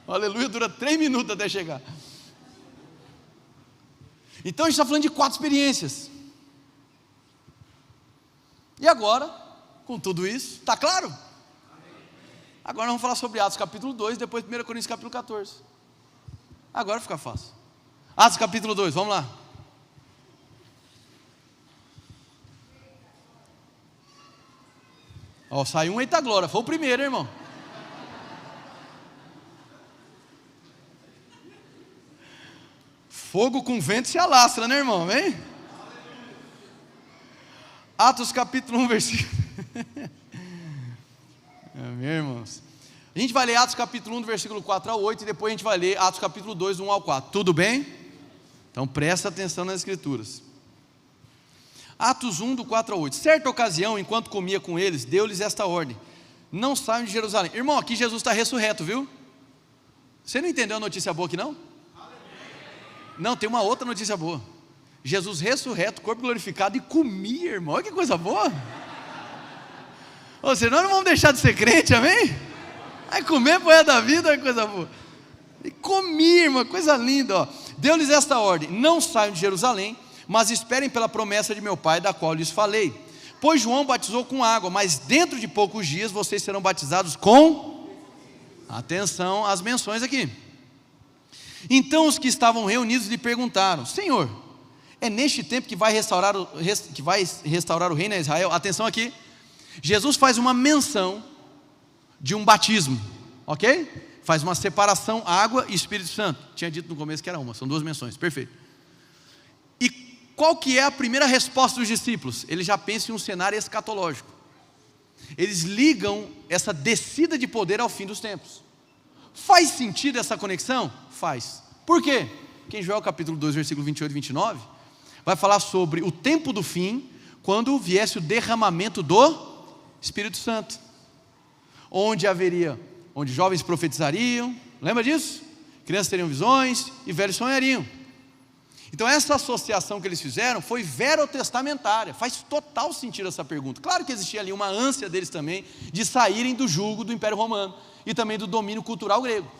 Aleluia, dura 3 minutos até chegar. Então a gente está falando de 4 experiências. E agora, com tudo isso, está claro? Agora nós vamos falar sobre Atos capítulo 2, depois 1 Coríntios capítulo 14. Agora fica fácil. Atos capítulo 2, vamos lá. Ó, saiu um eita glória, foi o primeiro, irmão. Fogo com vento se alastra, né, irmão? Vem? Atos capítulo 1, versículo... Meus irmãos, a gente vai ler Atos capítulo 1, do versículo 4 ao 8, e depois a gente vai ler Atos capítulo 2, do 1 ao 4, tudo bem? Então presta atenção nas escrituras. Atos 1, do 4 ao 8, certa ocasião, enquanto comia com eles, deu-lhes esta ordem: não saiam de Jerusalém. Irmão, aqui Jesus está ressurreto, viu? Você não entendeu a notícia boa aqui não? Não, tem uma outra notícia boa. Jesus ressurreto, corpo glorificado, e comia, irmão, olha que coisa boa. Ou seja, nós não vamos deixar de ser crente, amém? Vai comer poé da vida, é coisa boa. E comia, irmão, coisa linda, ó. Deu-lhes esta ordem: não saiam de Jerusalém, mas esperem pela promessa de meu Pai, da qual lhes falei. Pois João batizou com água, mas dentro de poucos dias vocês serão batizados com... Atenção às menções aqui. Então os que estavam reunidos lhe perguntaram: Senhor, é neste tempo que vai restaurar o reino a Israel? Atenção aqui. Jesus faz uma menção de um batismo, ok? Faz uma separação, água e Espírito Santo. Tinha dito no começo que era uma, são 2 menções, perfeito. E qual que é a primeira resposta dos discípulos? Eles já pensam em um cenário escatológico. Eles ligam essa descida de poder ao fim dos tempos. Faz sentido essa conexão? Faz. Por quê? Porque em Joel capítulo 2, versículo 28 e 29, vai falar sobre o tempo do fim, quando viesse o derramamento do Espírito Santo, onde jovens profetizariam, lembra disso? Crianças teriam visões e velhos sonhariam. Então essa associação que eles fizeram foi verotestamentária. Faz total sentido essa pergunta. Claro que existia ali uma ânsia deles também de saírem do jugo do Império Romano e também do domínio cultural grego.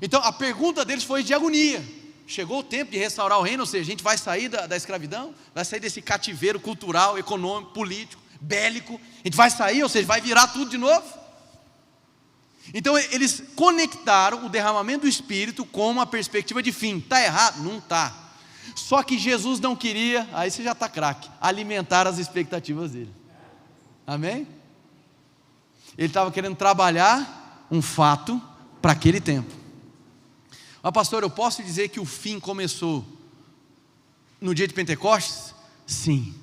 Então a pergunta deles foi de agonia. Chegou o tempo de restaurar o reino, ou seja, a gente vai sair da escravidão, vai sair desse cativeiro cultural, econômico, político, bélico, a gente vai sair, ou seja, vai virar tudo de novo. Então eles conectaram o derramamento do Espírito com uma perspectiva de fim. Está errado? Não está. Só que Jesus não queria, aí você já está craque, alimentar as expectativas dele. Amém? Ele estava querendo trabalhar um fato para aquele tempo. Mas pastor, eu posso dizer que o fim começou no dia de Pentecostes? Sim.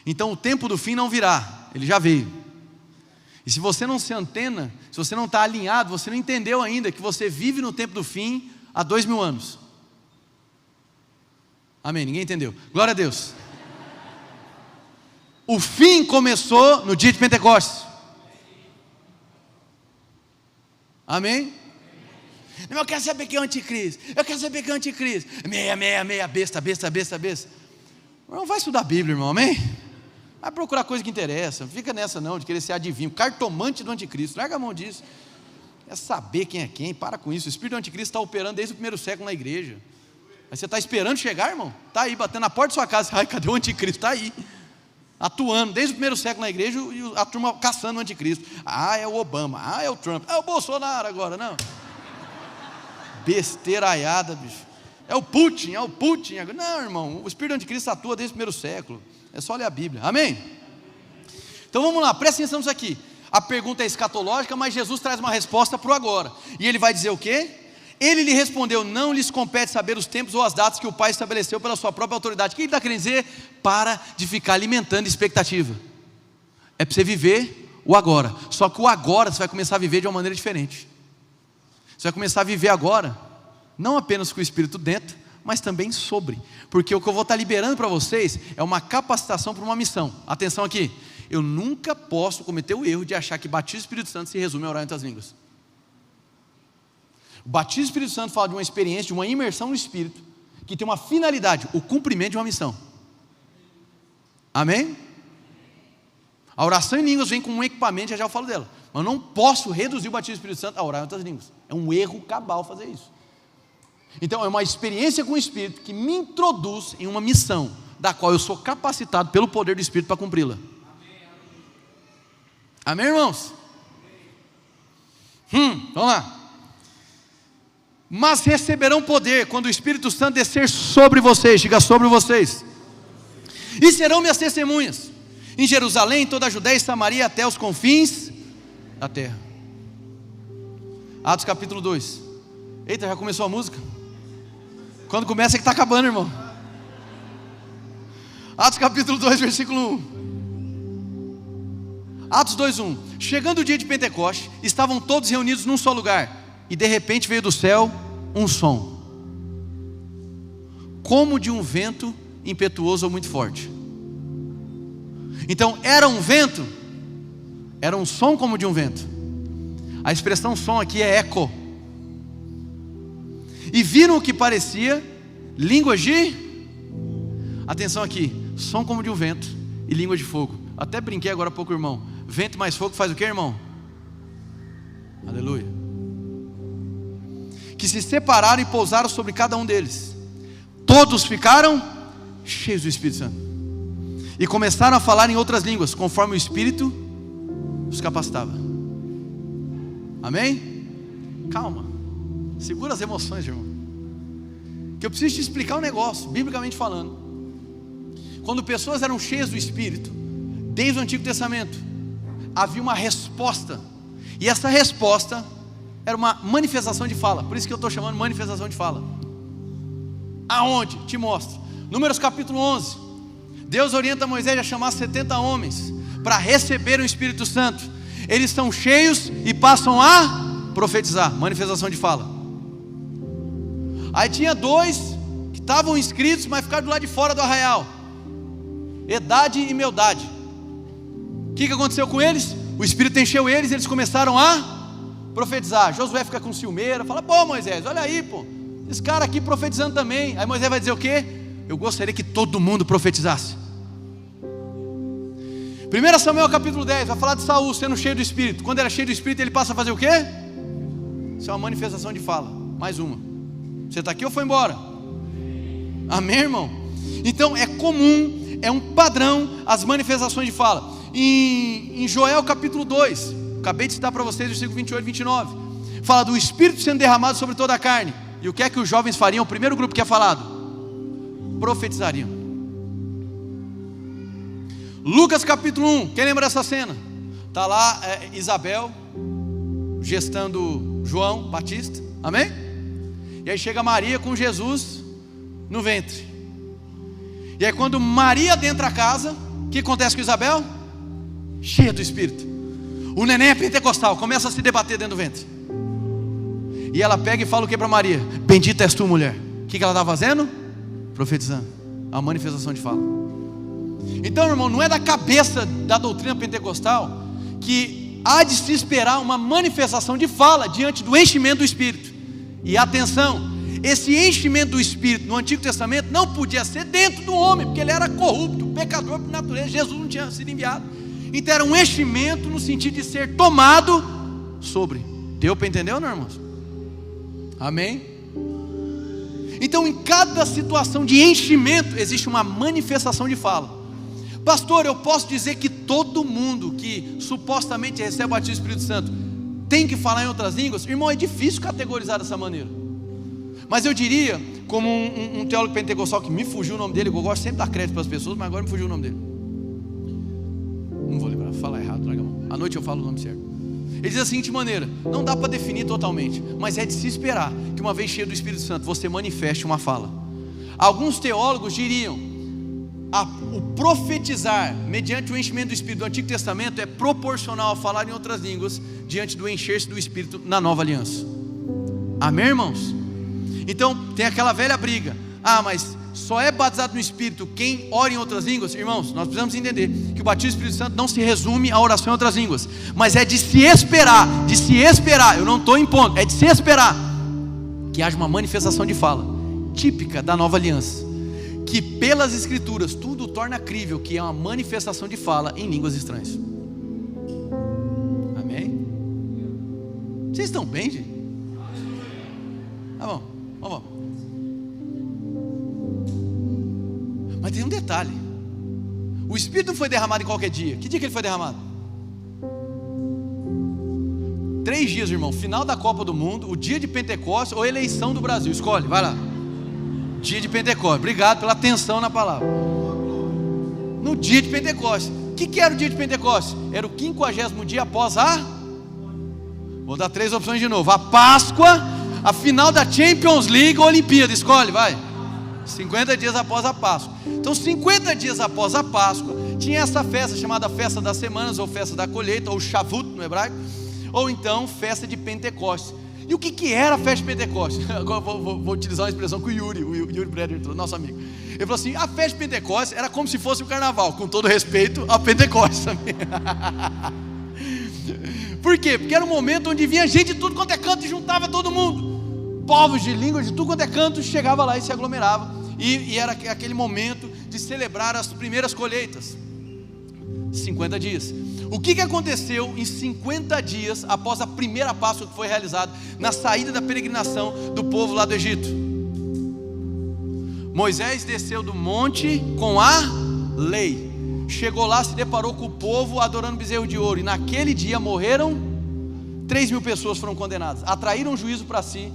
Então o tempo do fim não virá, ele já veio. E se você não se antena, se você não está alinhado, você não entendeu ainda que você vive no tempo do fim há 2000 anos. Amém, ninguém entendeu, glória a Deus. O fim começou no dia de Pentecostes. Amém? Eu quero saber quem é o anticristo, eu quero saber quem é o anticristo. Meia, besta. Não vai estudar a Bíblia, irmão, amém? Vai procurar coisa que interessa, não fica nessa não, de querer ser adivinho, cartomante do anticristo, larga a mão disso. É saber quem é quem, para com isso. O espírito do anticristo está operando desde o 1º século na igreja. Mas você está esperando chegar, irmão? Está aí, batendo na porta da sua casa. Ai, cadê o anticristo? Está aí, atuando desde o 1º século na igreja, e a turma caçando o anticristo. Ah, é o Obama, ah, é o Trump, é o Bolsonaro agora, não. Besteiraiada, bicho. É o Putin. Não, irmão, o espírito do anticristo atua desde o 1º século. É só ler a Bíblia, amém? Então vamos lá, presta atenção nisso aqui. A pergunta é escatológica, mas Jesus traz uma resposta para o agora. E ele vai dizer o quê? Ele lhe respondeu: não lhes compete saber os tempos ou as datas que o Pai estabeleceu pela sua própria autoridade. O que ele está querendo dizer? Para de ficar alimentando expectativa. É para você viver o agora. Só que o agora você vai começar a viver de uma maneira diferente. Você vai começar a viver agora, não apenas com o Espírito dentro, mas também sobre. Porque o que eu vou estar liberando para vocês é uma capacitação para uma missão. Atenção aqui. Eu nunca posso cometer o erro de achar que batismo do Espírito Santo se resume a orar em outras línguas. O batismo do Espírito Santo fala de uma experiência, de uma imersão no Espírito, que tem uma finalidade, o cumprimento de uma missão. Amém? A oração em línguas vem com um equipamento, já eu falo dela. Mas eu não posso reduzir o batismo do Espírito Santo a orar em outras línguas. É um erro cabal fazer isso. Então é uma experiência com o Espírito que me introduz em uma missão, da qual eu sou capacitado pelo poder do Espírito para cumpri-la. Amém, irmãos? Vamos lá. Mas receberão poder quando o Espírito Santo descer sobre vocês. Diga: sobre vocês. E serão minhas testemunhas em Jerusalém, toda a Judéia e Samaria, até os confins da terra. Atos capítulo 2. Eita, já começou a música? Quando começa é que está acabando, irmão. Atos capítulo 2, versículo 1. Atos 2:1. Chegando o dia de Pentecoste, estavam todos reunidos num só lugar, e de repente veio do céu um som, como de um vento impetuoso ou muito forte. Então era um vento, era um som como de um vento. A expressão som aqui é eco. E viram o que parecia línguas de, atenção aqui, som como de um vento e língua de fogo. Até brinquei agora há pouco, irmão. Vento mais fogo faz o que, irmão? Aleluia. Que se separaram e pousaram sobre cada um deles. Todos ficaram cheios do Espírito Santo e começaram a falar em outras línguas, conforme o Espírito os capacitava. Amém? Calma, segura as emoções, irmão, que eu preciso te explicar um negócio, biblicamente falando. Quando pessoas eram cheias do Espírito, desde o Antigo Testamento, havia uma resposta, e essa resposta era uma manifestação de fala. Por isso que eu estou chamando manifestação de fala. Aonde? Te mostro. Números capítulo 11. Deus orienta Moisés a chamar 70 homens para receber o Espírito Santo. Eles estão cheios e passam a profetizar. Manifestação de fala. Aí tinha 2 que estavam inscritos, mas ficaram do lado de fora do arraial. Edade e Meldade. O que aconteceu com eles? O Espírito encheu eles e eles começaram a profetizar. Josué fica com ciumeira, fala: pô, Moisés, olha aí, pô, esse cara aqui profetizando também. Aí Moisés vai dizer o quê? Eu gostaria que todo mundo profetizasse. 1 Samuel capítulo 10 vai falar de Saul sendo cheio do Espírito. Quando era cheio do Espírito, ele passa a fazer o quê? Isso é uma manifestação de fala. Mais uma. Você está aqui ou foi embora? Amém, irmão? Então é comum, é um padrão as manifestações de fala. Em Joel capítulo 2, acabei de citar para vocês o versículo 28 e 29, fala do Espírito sendo derramado sobre toda a carne. E o que é que os jovens fariam? O primeiro grupo que é falado: profetizariam. Lucas capítulo 1, quem lembra dessa cena? Está lá Isabel gestando João Batista, amém? E aí chega Maria com Jesus no ventre. E aí quando Maria adentra a casa, o que acontece com Isabel? Cheia do Espírito. O neném é pentecostal, começa a se debater dentro do ventre. E ela pega e fala o que para Maria? Bendita és tu, mulher. O que ela está fazendo? Profetizando. A manifestação de fala. Então, irmão, não é da cabeça da doutrina pentecostal que há de se esperar uma manifestação de fala diante do enchimento do Espírito. E atenção, esse enchimento do Espírito no Antigo Testamento não podia ser dentro do homem, porque ele era corrupto, pecador por natureza. Jesus não tinha sido enviado. Então era um enchimento no sentido de ser tomado sobre. Deu para entender ou não, irmãos? Amém? Então em cada situação de enchimento existe uma manifestação de fala. Pastor, eu posso dizer que todo mundo que supostamente recebe o batismo do Espírito Santo tem que falar em outras línguas? Irmão, é difícil categorizar dessa maneira. Mas eu diria, como um teólogo pentecostal que me fugiu o nome dele, eu gosto sempre de dar crédito para as pessoas, mas agora me fugiu o nome dele. Não vou lembrar, À noite eu falo o nome certo. Ele diz da seguinte maneira: não dá para definir totalmente, mas é de se esperar que uma vez cheio do Espírito Santo você manifeste uma fala. Alguns teólogos diriam: o profetizar mediante o enchimento do Espírito do Antigo Testamento é proporcional a falar em outras línguas diante do encher-se do Espírito na Nova Aliança. Amém, irmãos? Então tem aquela velha briga: mas só é batizado no Espírito quem ora em outras línguas. Irmãos, nós precisamos entender que o batismo do Espírito Santo não se resume à oração em outras línguas, mas é de se esperar, eu não estou impondo, é de se esperar que haja uma manifestação de fala, típica da Nova Aliança, que pelas Escrituras tudo torna crível que é uma manifestação de fala em línguas estranhas. Amém? Vocês estão bem, gente? Tá bom, vamos. Mas tem um detalhe: o Espírito não foi derramado em qualquer dia. Que dia que ele foi derramado? 3 dias, irmão. Final da Copa do Mundo, o dia de Pentecostes ou eleição do Brasil. Escolhe, vai lá. Dia de Pentecostes. Obrigado pela atenção na palavra. No dia de Pentecostes. O que era o dia de Pentecostes? Era o 50º dia após vou dar 3 opções de novo: a Páscoa, a final da Champions League ou Olimpíada. Escolhe, vai. 50 dias após a Páscoa. Então 50 dias após a Páscoa tinha essa festa chamada Festa das Semanas, ou Festa da Colheita, ou Shavuot no hebraico, ou então Festa de Pentecostes. E o que era a Festa de Pentecostes? Agora vou utilizar uma expressão que o Yuri Breder, nosso amigo, ele falou assim: a Festa de Pentecostes era como se fosse o carnaval, com todo respeito a Pentecostes também. Por quê? Porque era um momento onde vinha gente de tudo quanto é canto e juntava todo mundo, povos de línguas de tudo quanto é canto, chegava lá e se aglomerava. E era aquele momento de celebrar as primeiras colheitas. 50 dias. O que aconteceu em 50 dias após a primeira Páscoa que foi realizada, na saída da peregrinação do povo lá do Egito? Moisés desceu do monte com a lei, chegou lá, se deparou com o povo adorando bezerro de ouro, e naquele dia morreram 3.000 pessoas, foram condenadas, atraíram juízo para si,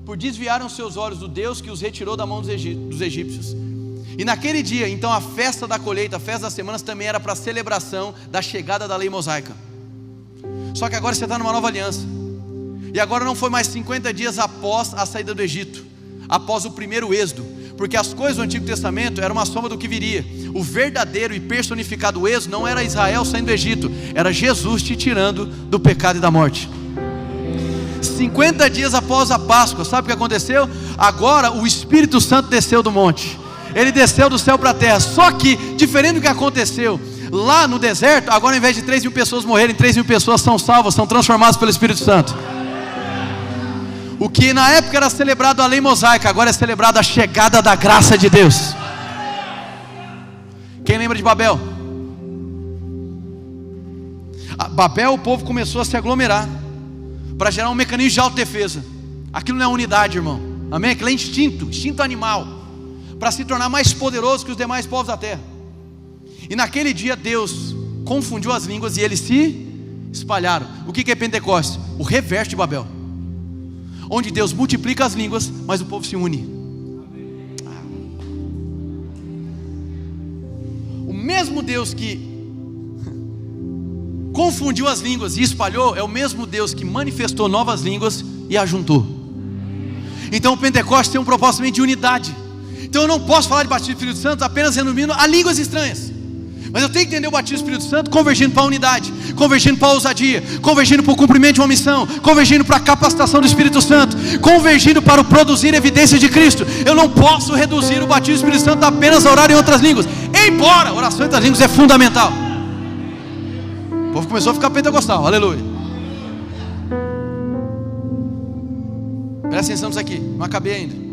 por desviaram seus olhos do Deus que os retirou da mão dos egípcios. E naquele dia, então, a festa da colheita, a festa das semanas, também era para a celebração da chegada da lei mosaica. Só que agora você está numa nova aliança, e agora não foi mais 50 dias após a saída do Egito, após o primeiro êxodo, porque as coisas do Antigo Testamento eram uma sombra do que viria. O verdadeiro e personificado êxodo não era Israel saindo do Egito, era Jesus te tirando do pecado e da morte. 50 dias após a Páscoa, sabe o que aconteceu? Agora o Espírito Santo desceu do monte, ele desceu do céu para a terra. Só que, diferente do que aconteceu lá no deserto, agora ao invés de 3.000 pessoas morrerem, 3.000 pessoas são salvas, são transformadas pelo Espírito Santo. O que na época era celebrado a lei mosaica, agora é celebrado a chegada da graça de Deus. Quem lembra de Babel? Babel, o povo começou a se aglomerar para gerar um mecanismo de autodefesa. Aquilo não é unidade, irmão. Amém? Aquilo é instinto animal, para se tornar mais poderoso que os demais povos da terra. E naquele dia Deus confundiu as línguas e eles se espalharam. O que é Pentecostes? O reverso de Babel, onde Deus multiplica as línguas, mas o povo se une. O mesmo Deus que confundiu as línguas e espalhou é o mesmo Deus que manifestou novas línguas e ajuntou. Então o Pentecostes tem um propósito de unidade. Então eu não posso falar de batismo do Espírito Santo apenas resumindo a línguas estranhas, mas eu tenho que entender o batismo do Espírito Santo convergindo para a unidade, convergindo para a ousadia, convergindo para o cumprimento de uma missão, convergindo para a capacitação do Espírito Santo, convergindo para o produzir evidências de Cristo. Eu não posso reduzir o batismo do Espírito Santo apenas a orar em outras línguas, embora a oração em outras línguas é fundamental. O povo começou a ficar pentecostal, aleluia. Presta atenção nisso aqui, não acabei ainda.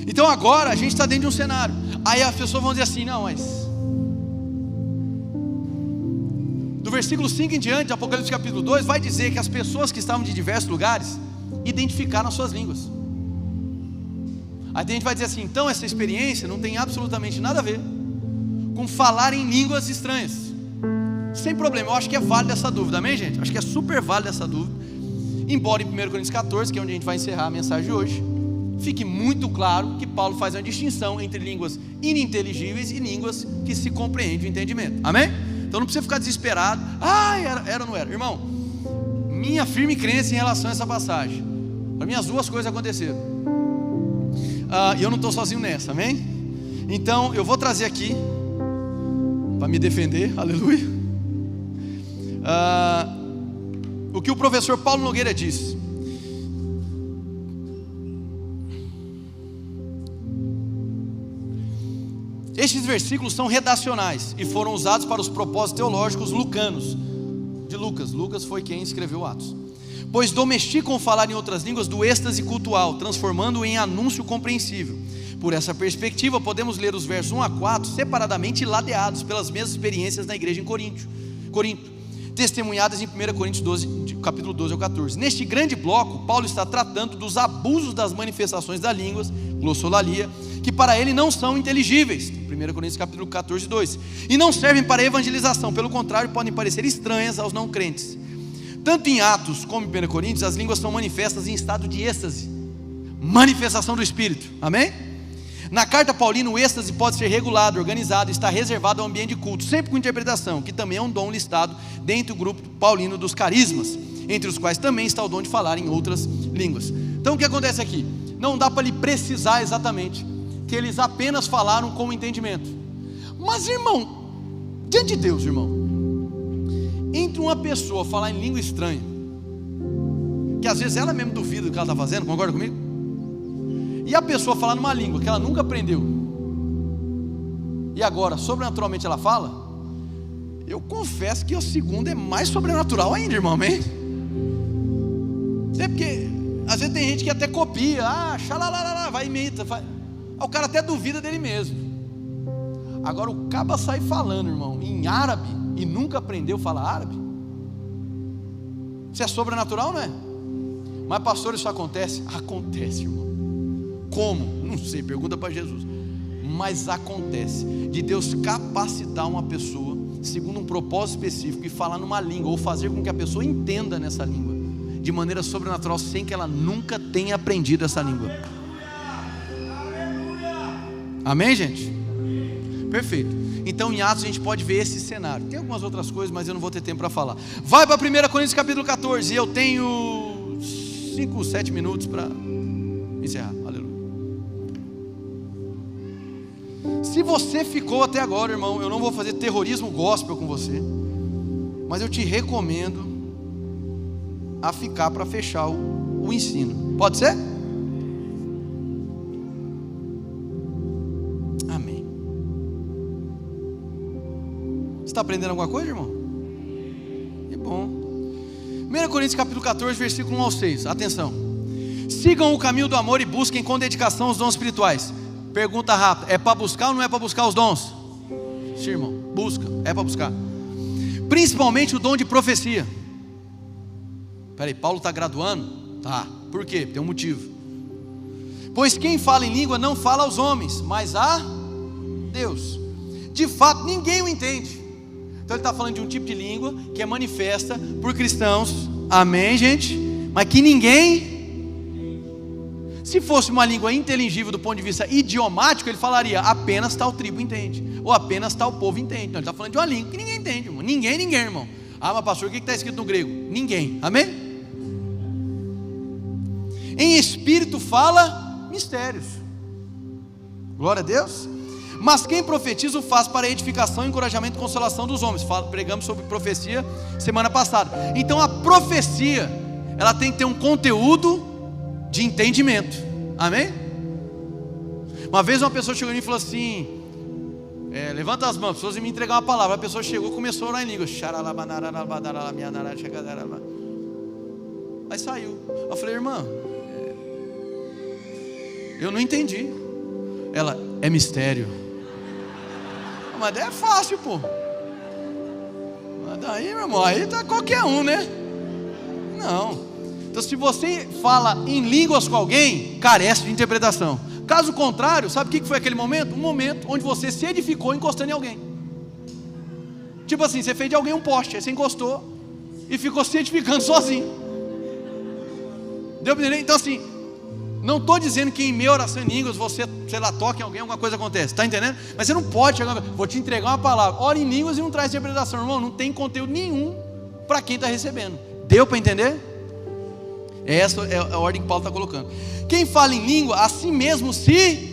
Então agora a gente está dentro de um cenário. Aí as pessoas vão dizer assim: não, mas do versículo 5 em diante, de Apocalipse capítulo 2, vai dizer que as pessoas que estavam de diversos lugares identificaram as suas línguas. Aí a gente vai dizer assim: então essa experiência não tem absolutamente nada a ver com falar em línguas estranhas. Sem problema, eu acho que é válida essa dúvida, amém, gente? Acho que é super válida essa dúvida. Embora em 1 Coríntios 14, que é onde a gente vai encerrar a mensagem de hoje, fique muito claro que Paulo faz uma distinção entre línguas ininteligíveis e línguas que se compreende o entendimento. Amém? Então não precisa ficar desesperado. Era ou não era? Irmão, minha firme crença em relação a essa passagem. Para mim as duas coisas aconteceram. E eu não estou sozinho nessa, amém? Então eu vou trazer aqui, para me defender, aleluia, o que o professor Paulo Nogueira disse. Estes versículos são redacionais e foram usados para os propósitos teológicos lucanos, de Lucas. Lucas foi quem escreveu Atos. Pois domesticam o falar em outras línguas do êxtase cultual, transformando-o em anúncio compreensível. Por essa perspectiva, podemos ler os versos 1 a 4 separadamente ladeados pelas mesmas experiências na igreja em Corinto, testemunhadas em 1 Coríntios 12, capítulo 12 ao 14. Neste grande bloco, Paulo está tratando dos abusos das manifestações das línguas, glossolalia, que para ele não são inteligíveis, 1 Coríntios capítulo 14, 2, e não servem para evangelização, pelo contrário, podem parecer estranhas aos não crentes. Tanto em Atos como em 1 Coríntios, as línguas são manifestas em estado de êxtase, manifestação do Espírito, amém? Na carta paulina, o êxtase pode ser regulado, organizado, está reservado ao ambiente de culto, sempre com interpretação, que também é um dom listado dentro do grupo paulino dos carismas, entre os quais também está o dom de falar em outras línguas. Então o que acontece aqui? Não dá para lhe precisar exatamente que eles apenas falaram com o entendimento. Mas irmão, diante de Deus, irmão, entre uma pessoa falar em língua estranha, que às vezes ela mesmo duvida do que ela está fazendo, concorda comigo? E a pessoa falar numa língua que ela nunca aprendeu, e agora sobrenaturalmente ela fala, eu confesso que o segundo é mais sobrenatural ainda, irmão, amém? É porque às vezes tem gente que até copia, xalalalala, vai imita, o cara até duvida dele mesmo. Agora o caba sai falando, irmão, em árabe, e nunca aprendeu a falar árabe. Isso é sobrenatural, não é? Mas pastor, isso acontece? Acontece, irmão. Como? Não sei, pergunta para Jesus. Mas acontece, de Deus capacitar uma pessoa segundo um propósito específico e falar numa língua, ou fazer com que a pessoa entenda nessa língua de maneira sobrenatural, sem que ela nunca tenha aprendido essa língua. Amém, gente? Perfeito. Então em Atos a gente pode ver esse cenário. Tem algumas outras coisas, mas eu não vou ter tempo para falar. Vai para 1 Coríntios capítulo 14. E eu tenho 5, 7 minutos para encerrar. Aleluia. Se você ficou até agora, irmão, eu não vou fazer terrorismo gospel com você, mas eu te recomendo a ficar para fechar o ensino. Pode ser? Amém. Você está aprendendo alguma coisa, irmão? Que bom. 1 Coríntios capítulo 14, versículo 1 ao 6. Atenção. Sigam o caminho do amor e busquem com dedicação os dons espirituais. Pergunta rápida: é para buscar ou não é para buscar os dons? Sim, irmão, busca, é para buscar. Principalmente o dom de profecia. Peraí, Paulo está graduando? Tá, por quê? Tem um motivo. Pois quem fala em língua não fala aos homens, mas a Deus. De fato, ninguém o entende. Então ele está falando de um tipo de língua que é manifesta por cristãos. Amém, gente? Mas que ninguém... Se fosse uma língua inteligível do ponto de vista idiomático, ele falaria apenas tal tribo entende, ou apenas tal povo entende. Não, ele está falando de uma língua que ninguém entende, irmão. Ninguém, irmão. Mas pastor, o que está escrito no grego? Ninguém, amém? Em espírito fala mistérios. Glória a Deus. Mas quem profetiza o faz para edificação, encorajamento e consolação dos homens. Pregamos sobre profecia semana passada. Então a profecia, ela tem que ter um conteúdo de entendimento, amém? Uma vez uma pessoa chegou em mim e falou assim, levanta as mãos, pessoas me entregar uma palavra. A pessoa chegou e começou a orar em língua. Aí saiu. Eu falei, irmã, eu não entendi. Ela, é mistério. Mas daí é fácil, pô. Mas daí, meu irmão, aí tá qualquer um, né? Não. Então se você fala em línguas com alguém, carece de interpretação. Caso contrário, sabe o que foi aquele momento? Um momento onde você se edificou encostando em alguém. Tipo assim, você fez de alguém um poste, aí você encostou e ficou se edificando sozinho. Deu para entender? Então assim, Não estou dizendo que em meia oração em línguas você, sei lá, toca em alguém, alguma coisa acontece, está entendendo? Mas você não pode chegar, vou te entregar uma palavra, ora em línguas e não traz interpretação, irmão, não tem conteúdo nenhum para quem está recebendo. Deu para entender? Essa é a ordem que Paulo está colocando. Quem fala em língua, a si mesmo se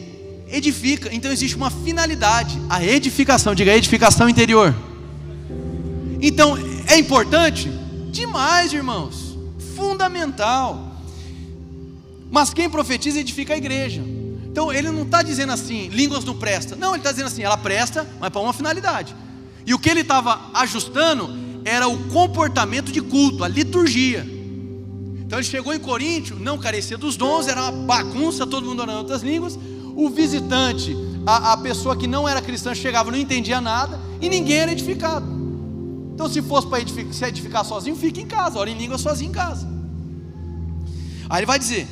edifica. Então existe uma finalidade, a edificação, diga edificação interior. Então é importante? Demais, irmãos, fundamental. Mas quem profetiza edifica a igreja. Então ele não está dizendo assim, línguas não presta. Não, ele está dizendo assim, ela presta, mas para uma finalidade. E o que ele estava ajustando era o comportamento de culto, a liturgia. Então ele chegou em Coríntio, não carecia dos dons, era uma bagunça, todo mundo orando em outras línguas. O visitante, a pessoa que não era cristã chegava, não entendia nada, e ninguém era edificado. Então se fosse para se edificar sozinho, fica em casa, ora em língua sozinho em casa. Aí ele vai dizer: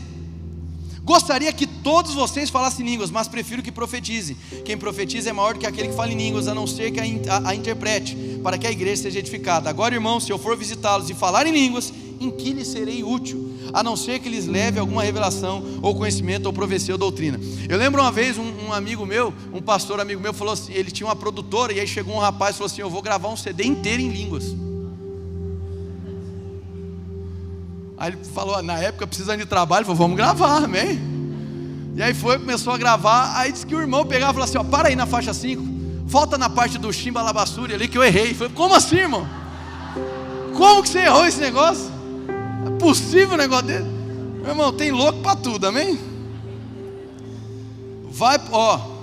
gostaria que todos vocês falassem línguas, mas prefiro que profetizem. Quem profetiza é maior do que aquele que fala em línguas, a não ser que a interprete, para que a igreja seja edificada. Agora, irmãos, se eu for visitá-los e falar em línguas, em que lhes serei útil? A não ser que lhes leve alguma revelação, ou conhecimento, ou profecia, ou doutrina. Eu lembro uma vez, um amigo meu, um pastor amigo meu, falou assim, ele tinha uma produtora, e aí chegou um rapaz e falou assim: eu vou gravar um CD inteiro em línguas. Aí ele falou, na época precisando de trabalho, ele falou, vamos gravar, amém? E aí começou a gravar, aí disse que o irmão pegava e falou assim, ó, para aí na faixa 5, volta na parte do Chimbalabassuri ali que eu errei. Eu falei, como assim, irmão? Como que você errou esse negócio? É possível um negócio dele? Meu irmão, tem louco para tudo, amém? Vai, ó.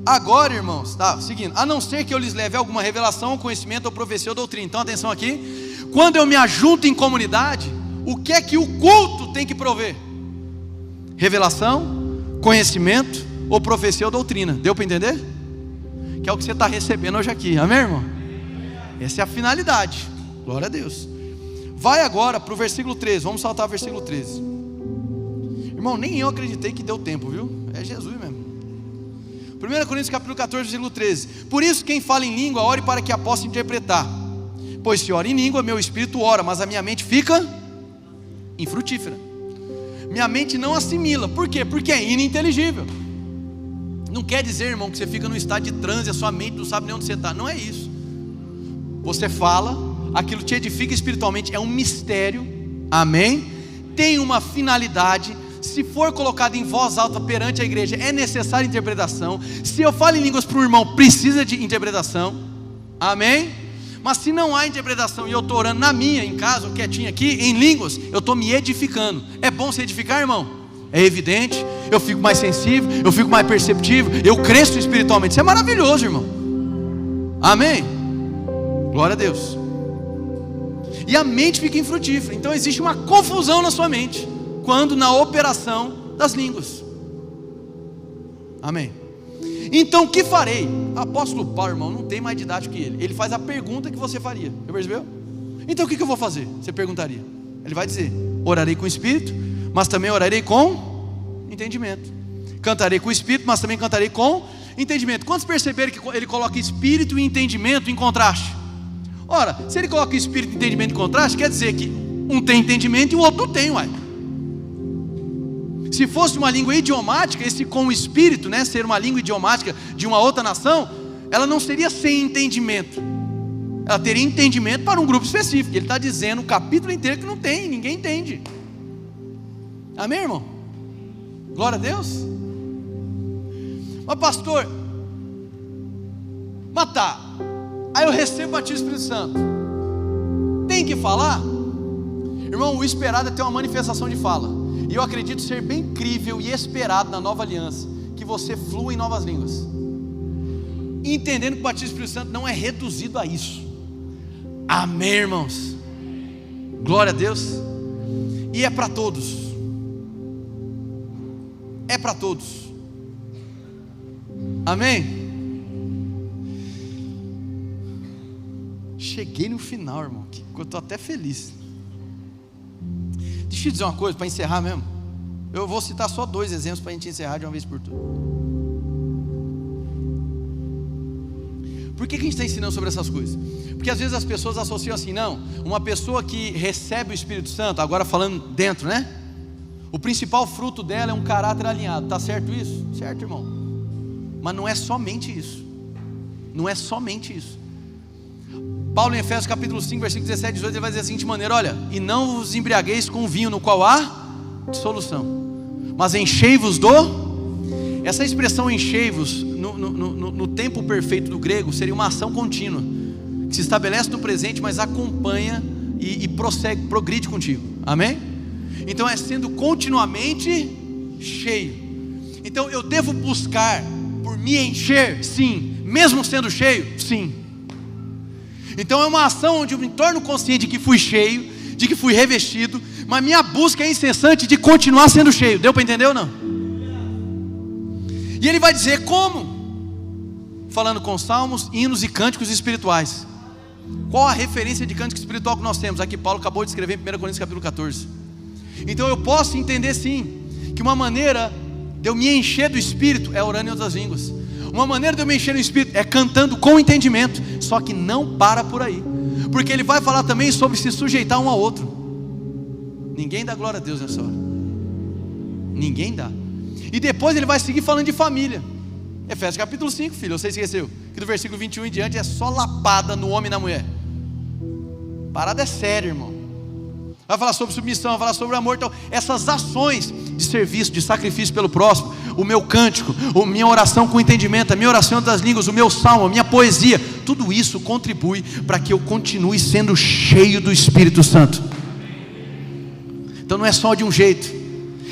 Agora, irmãos, tá, seguindo, a não ser que eu lhes leve alguma revelação, conhecimento, ou profecia, ou doutrina. Então atenção aqui, quando eu me ajunto em comunidade, o que é que o culto tem que prover? Revelação, conhecimento, ou profecia, ou doutrina. Deu para entender? Que é o que você está recebendo hoje aqui, amém, irmão? Essa é a finalidade, glória a Deus. Vai agora para o versículo 13, vamos saltar o versículo 13. Irmão, nem eu acreditei que deu tempo, viu? É Jesus mesmo. 1 Coríntios capítulo 14, versículo 13. Por isso quem fala em língua, ore para que a possa interpretar. Pois se ora em língua, meu espírito ora, mas a minha mente fica infrutífera. Minha mente não assimila. Por quê? Porque é ininteligível. Não quer dizer, irmão, que você fica num estado de transe, a sua mente não sabe nem onde você está. Não é isso. Você fala, aquilo te edifica espiritualmente, é um mistério, amém? Tem uma finalidade. Se for colocado em voz alta perante a igreja, é necessária interpretação. Se eu falo em línguas para um irmão, precisa de interpretação, amém? Mas se não há interpretação e eu estou orando na minha, em casa, quietinho aqui, em línguas, eu estou me edificando. É bom se edificar, irmão? É evidente, eu fico mais sensível, eu fico mais perceptivo, eu cresço espiritualmente. Isso é maravilhoso, irmão, amém? Glória a Deus. E a mente fica infrutífera. Então existe uma confusão na sua mente quando na operação das línguas, amém? Então o que farei? Apóstolo Paulo, irmão, não tem mais didático que ele. Ele faz a pergunta que você faria, você percebeu? Então o que eu vou fazer? Você perguntaria. Ele vai dizer, orarei com o Espírito, mas também orarei com entendimento. Cantarei com o Espírito, mas também cantarei com entendimento. Quantos perceberam que ele coloca Espírito e entendimento em contraste? Ora, se ele coloca Espírito e entendimento em contraste, quer dizer que um tem entendimento e o outro não tem, uai. Se fosse uma língua idiomática, esse com o Espírito, né, ser uma língua idiomática de uma outra nação, ela não seria sem entendimento. Ela teria entendimento para um grupo específico. Ele está dizendo o capítulo inteiro que não tem, ninguém entende. Amém, irmão? Glória a Deus. Mas pastor, tá, aí eu recebo o batismo do Espírito Santo, tem que falar? Irmão, o esperado é ter uma manifestação de fala. E eu acredito ser bem incrível e esperado na nova aliança que você flua em novas línguas, entendendo que o batismo do Espírito Santo não é reduzido a isso. Amém, irmãos? Glória a Deus. E é para todos. É para todos. Amém? Cheguei no final, irmão, que eu estou até feliz. Deixa eu dizer uma coisa para encerrar mesmo. Eu vou citar só 2 exemplos para a gente encerrar de uma vez por todas. Por que a gente está ensinando sobre essas coisas? Porque às vezes as pessoas associam assim, não, uma pessoa que recebe o Espírito Santo, agora falando dentro, né? O principal fruto dela é um caráter alinhado, tá certo isso? Certo, irmão? Mas não é somente isso. Não é somente isso. Paulo em Efésios capítulo 5, versículo 17 e 18, ele vai dizer da seguinte maneira: olha, e não vos embriagueis com vinho no qual há dissolução, mas enchei-vos do... Essa expressão enchei-vos, no tempo perfeito do grego, seria uma ação contínua, que se estabelece no presente, mas acompanha e prossegue, progride contigo, amém? Então é sendo continuamente cheio. Então eu devo buscar por me encher, sim, mesmo sendo cheio, sim. Então é uma ação onde eu me torno consciente de que fui cheio, de que fui revestido, mas minha busca é incessante de continuar sendo cheio. Deu para entender ou não? E ele vai dizer como? Falando com salmos, hinos e cânticos espirituais. Qual a referência de cântico espiritual que nós temos? Aqui Paulo acabou de escrever em 1 Coríntios capítulo 14. Então eu posso entender sim, que uma maneira de eu me encher do Espírito é orando em outras línguas. Uma maneira de eu me encher do Espírito é cantando com entendimento. Só que não para por aí, porque ele vai falar também sobre se sujeitar um ao outro. Ninguém dá glória a Deus nessa hora. Ninguém dá. E depois ele vai seguir falando de família. Efésios capítulo 5, filho, você esqueceu que do versículo 21 em diante é só lapada no homem e na mulher. Parada é séria, irmão. Vai falar sobre submissão, vai falar sobre amor. Então, essas ações de serviço, de sacrifício pelo próximo, o meu cântico, a minha oração com entendimento, a minha oração das línguas, o meu salmo, a minha poesia, tudo isso contribui para que eu continue sendo cheio do Espírito Santo. Então não é só de um jeito.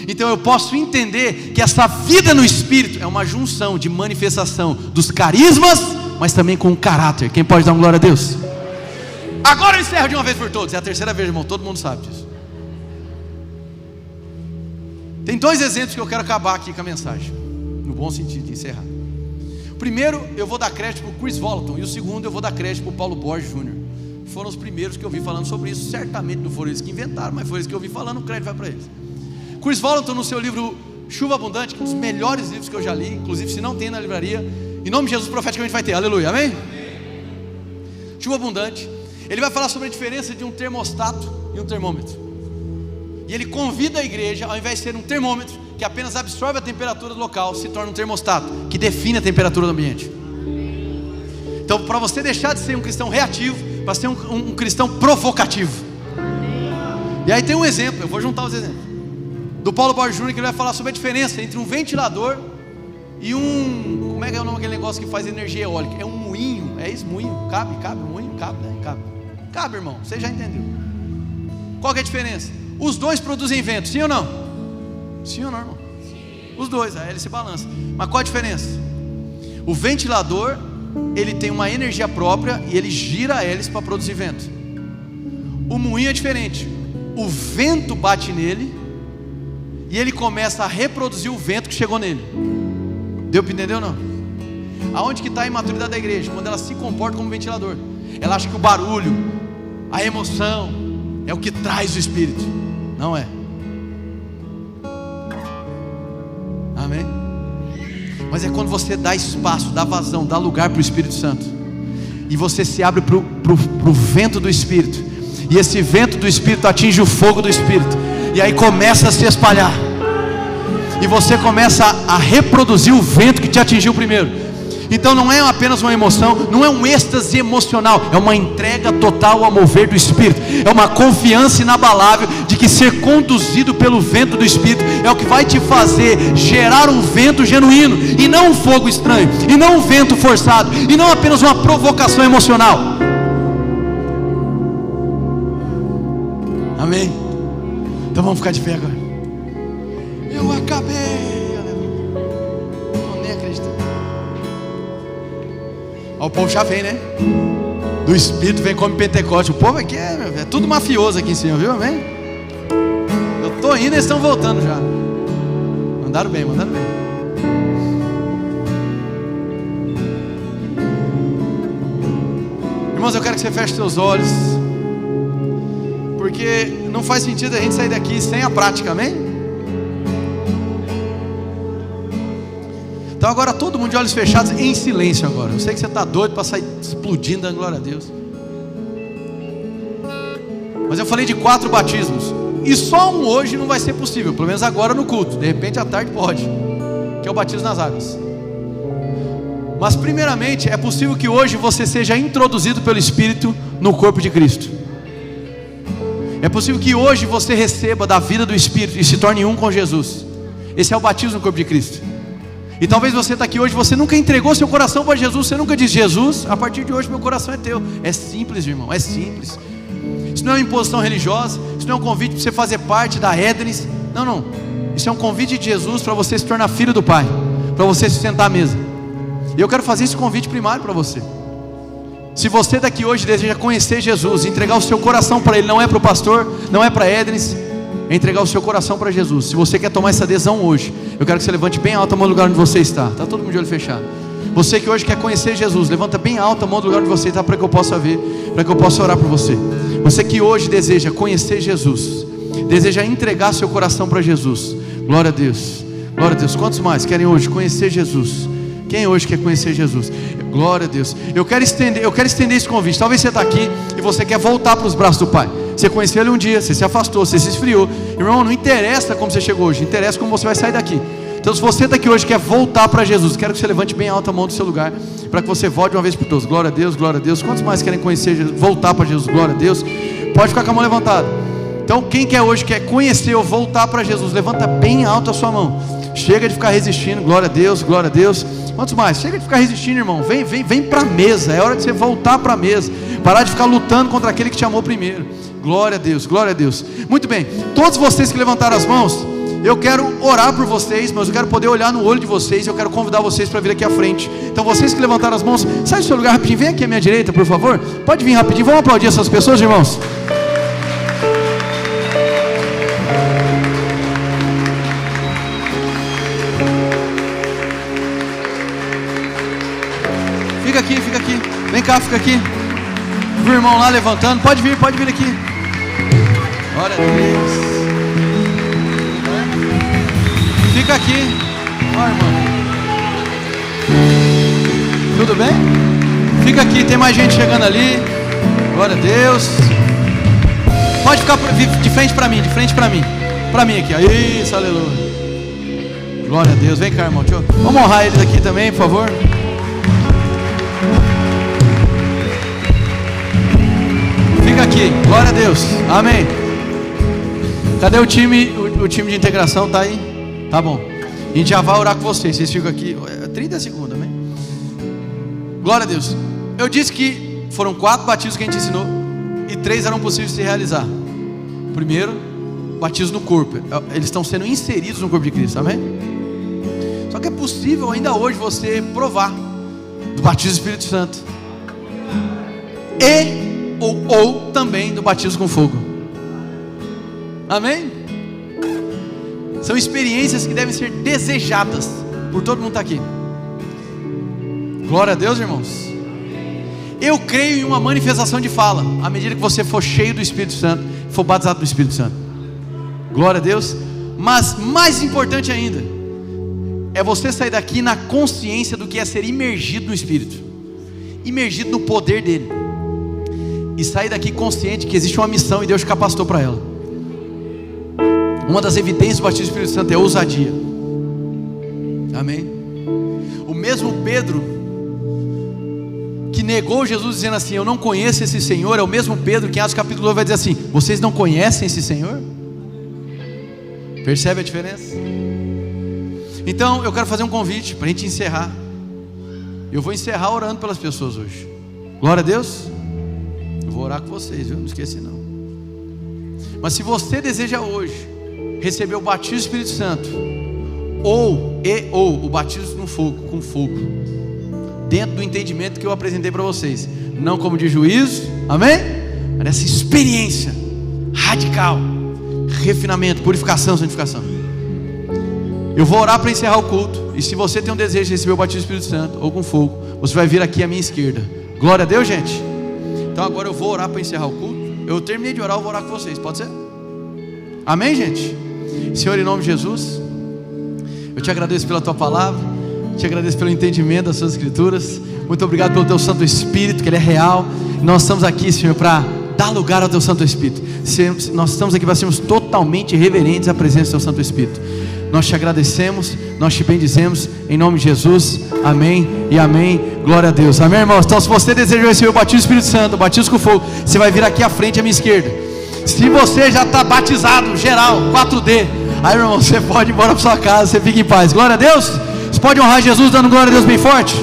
Então eu posso entender que essa vida no Espírito é uma junção de manifestação dos carismas, mas também com o caráter. Quem pode dar uma glória a Deus? Agora eu encerro de uma vez por todas. É a terceira vez, irmão, todo mundo sabe disso. Tem dois exemplos que eu quero acabar aqui com a mensagem, no bom sentido de encerrar. O primeiro eu vou dar crédito para o Chris Vallotton, e o segundo eu vou dar crédito para o Paulo Borges Jr. Foram os primeiros que eu vi falando sobre isso. Certamente não foram eles que inventaram, mas foram eles que eu vi falando, o crédito vai para eles. Chris Vallotton, no seu livro Chuva Abundante, que é um dos melhores livros que eu já li, inclusive se não tem na livraria, em nome de Jesus profeticamente vai ter, aleluia, amém? Chuva Abundante, ele vai falar sobre a diferença de um termostato e um termômetro. E ele convida a igreja, ao invés de ser um termômetro que apenas absorve a temperatura do local, se torna um termostato que define a temperatura do ambiente. Então, para você deixar de ser um cristão reativo, para ser um cristão provocativo. E aí tem um exemplo, eu vou juntar os exemplos do Paulo Borges Jr., que ele vai falar sobre a diferença entre um ventilador e um... Como é que é o nome daquele negócio que faz energia eólica? É um moinho, é isso? Moinho? Cabe? Moinho? Cabe, né? Cabe, irmão, você já entendeu. Qual que é a diferença? Os dois produzem vento, sim ou não? Sim ou não, irmão? Sim. Os dois, aí ele se balança. Mas qual a diferença? O ventilador, ele tem uma energia própria e ele gira a hélice para produzir vento. O moinho é diferente. O vento bate nele e ele começa a reproduzir o vento que chegou nele. Deu para entender ou não? Aonde que está a imaturidade da igreja? Quando ela se comporta como ventilador. Ela acha que o barulho, a emoção é o que traz o Espírito. Não é. Amém? Mas é quando você dá espaço, dá vazão, dá lugar para o Espírito Santo, e você se abre para o vento do Espírito, e esse vento do Espírito atinge o fogo do Espírito, e aí começa a se espalhar, e você começa a reproduzir o vento que te atingiu primeiro. Então não é apenas uma emoção, não é um êxtase emocional, é uma entrega total ao mover do Espírito, é uma confiança inabalável de que ser conduzido pelo vento do Espírito é o que vai te fazer gerar um vento genuíno, e não um fogo estranho, e não um vento forçado, e não apenas uma provocação emocional. Amém? Então vamos ficar de pé agora. Eu acabei. O povo já vem, né? Do Espírito vem como Pentecoste. O povo aqui é tudo mafioso aqui em cima, viu? Amém? Eu tô indo e eles estão voltando já. Mandaram bem, mandaram bem. Irmãos, eu quero que você feche seus olhos, porque não faz sentido a gente sair daqui sem a prática, amém? Então agora todo mundo de olhos fechados, em silêncio agora. Eu sei que você está doido para sair explodindo, dando glória a Deus. Mas eu falei de 4 batismos, e só um hoje não vai ser possível, pelo menos agora no culto. De repente à tarde pode, que é o batismo nas águas. Mas primeiramente é possível que hoje você seja introduzido pelo Espírito no corpo de Cristo. É possível que hoje você receba da vida do Espírito e se torne um com Jesus. Esse é o batismo no corpo de Cristo. E talvez você está aqui hoje, você nunca entregou seu coração para Jesus. Você nunca disse: Jesus, a partir de hoje meu coração é teu. É simples, irmão, é simples. Isso não é uma imposição religiosa. Isso não é um convite para você fazer parte da Édenes. Não, não. Isso é um convite de Jesus para você se tornar filho do Pai, para você se sentar à mesa. E eu quero fazer esse convite primário para você. Se você daqui hoje deseja conhecer Jesus, entregar o seu coração para Ele, não é para o pastor, não é para Édenes, é entregar o seu coração para Jesus. Se você quer tomar essa adesão hoje, eu quero que você levante bem alto a mão do lugar onde você está. Está todo mundo de olho fechado. Você que hoje quer conhecer Jesus, levanta bem alto a mão do lugar onde você está, para que eu possa ver, para que eu possa orar por você. Você que hoje deseja conhecer Jesus, deseja entregar seu coração para Jesus. Glória a Deus, glória a Deus. Quantos mais querem hoje conhecer Jesus? Quem hoje quer conhecer Jesus? Glória a Deus. Eu quero estender esse convite. Talvez você está aqui e você quer voltar para os braços do Pai. Você conheceu Ele um dia, você se afastou, você se esfriou. Irmão, não interessa como você chegou hoje, interessa como você vai sair daqui. Então se você está aqui hoje e quer voltar para Jesus, quero que você levante bem alta a mão do seu lugar, para que você volte uma vez por todos. Glória a Deus, glória a Deus. Quantos mais querem conhecer Jesus, voltar para Jesus? Glória a Deus. Pode ficar com a mão levantada. Então quem quer hoje, quer conhecer ou voltar para Jesus, levanta bem alto a sua mão. Chega de ficar resistindo. Glória a Deus, glória a Deus. Quantos mais? Chega de ficar resistindo, irmão. Vem para a mesa. É hora de você voltar para a mesa. Parar de ficar lutando contra aquele que te amou primeiro. Glória a Deus, glória a Deus. Muito bem, todos vocês que levantaram as mãos, eu quero orar por vocês, mas eu quero poder olhar no olho de vocês. Eu quero convidar vocês para vir aqui à frente. Então vocês que levantaram as mãos, sai do seu lugar rapidinho. Vem aqui à minha direita, por favor. Pode vir rapidinho, vamos aplaudir essas pessoas, irmãos. Fica aqui. Vem cá, fica aqui. O irmão lá levantando. Pode vir aqui. Glória a Deus. Fica aqui. Ó, irmão. Tudo bem? Fica aqui, tem mais gente chegando ali. Glória a Deus. Pode ficar de frente para mim. Para mim aqui. Isso, aleluia. Glória a Deus. Vem cá, irmão. Vamos honrar eles aqui também, por favor. Fica aqui, glória a Deus, amém. Cadê o time? O time de integração tá aí? Tá bom. A gente já vai orar com vocês. Vocês ficam aqui 30 segundos, amém? Glória a Deus. Eu disse que foram 4 batismos que a gente ensinou e 3 eram possíveis de se realizar. Primeiro, batismo no corpo. Eles estão sendo inseridos no corpo de Cristo, amém? Só que é possível ainda hoje você provar do batismo do Espírito Santo ou também do batismo com fogo. Amém? São experiências que devem ser desejadas por todo mundo que está aqui. Glória a Deus, irmãos. Eu creio em uma manifestação de fala à medida que você for cheio do Espírito Santo, for batizado no Espírito Santo. Glória a Deus. Mas mais importante ainda é você sair daqui na consciência do que é ser imergido no Espírito, imergido no poder dele, e sair daqui consciente que existe uma missão e Deus te capacitou para ela. Uma das evidências do batismo do Espírito Santo é a ousadia. Amém? O mesmo Pedro que negou Jesus dizendo assim: eu não conheço esse Senhor, é o mesmo Pedro que em Atos capítulo 2 vai dizer assim: vocês não conhecem esse Senhor? Percebe a diferença? Então eu quero fazer um convite para a gente encerrar. Eu vou encerrar orando pelas pessoas hoje. Glória a Deus. Eu vou orar com vocês, viu? Não esqueci não. Mas se você deseja hoje receber o batismo do Espírito Santo ou o batismo no fogo, com fogo, dentro do entendimento que eu apresentei para vocês, não como de juízo, amém? Mas essa experiência radical, refinamento, purificação, santificação. Eu vou orar para encerrar o culto. E se você tem um desejo de receber o batismo do Espírito Santo ou com fogo, você vai vir aqui à minha esquerda. Glória a Deus, gente. Então agora eu vou orar para encerrar o culto. Eu terminei de orar, eu vou orar com vocês, pode ser? Amém, gente? Senhor, em nome de Jesus, eu te agradeço pela tua palavra. Te agradeço pelo entendimento das suas escrituras. Muito obrigado pelo teu Santo Espírito, que ele é real. Nós estamos aqui, Senhor, para dar lugar ao teu Santo Espírito. Nós estamos aqui para sermos totalmente reverentes à presença do teu Santo Espírito. Nós te agradecemos, nós te bendizemos, em nome de Jesus, amém e amém, glória a Deus, amém, irmãos? Então, se você deseja receber o batismo do Espírito Santo, o batismo com fogo, você vai vir aqui à frente, à minha esquerda. Se você já está batizado, geral, 4D, aí, irmão, você pode ir embora para sua casa, você fica em paz, glória a Deus. Você pode honrar Jesus dando glória a Deus bem forte?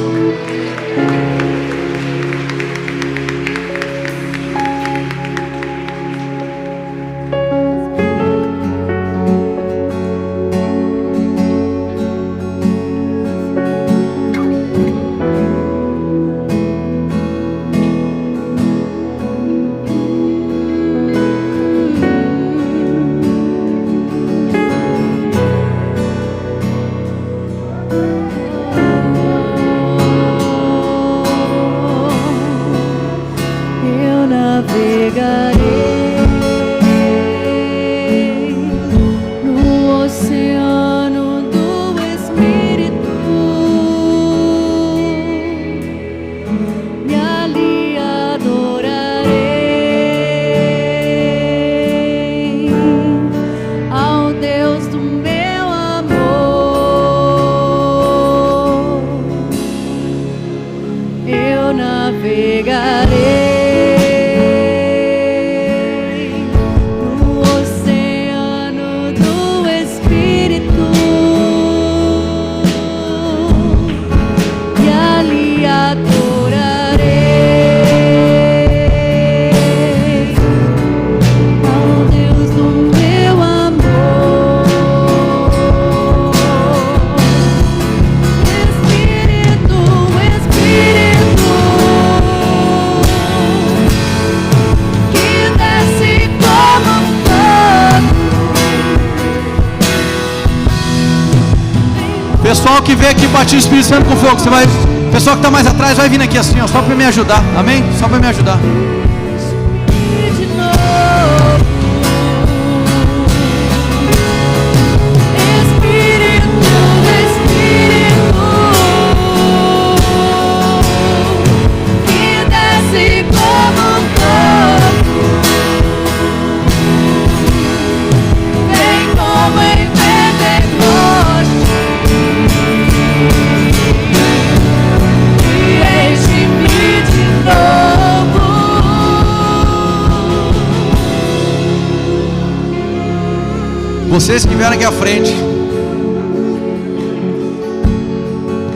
Pessoal que veio aqui bater o Espírito Santo com fogo, você vai. Pessoal que está mais atrás vai vir aqui assim, ó, só para me ajudar, amém? Só para me ajudar. Vocês que vieram aqui à frente,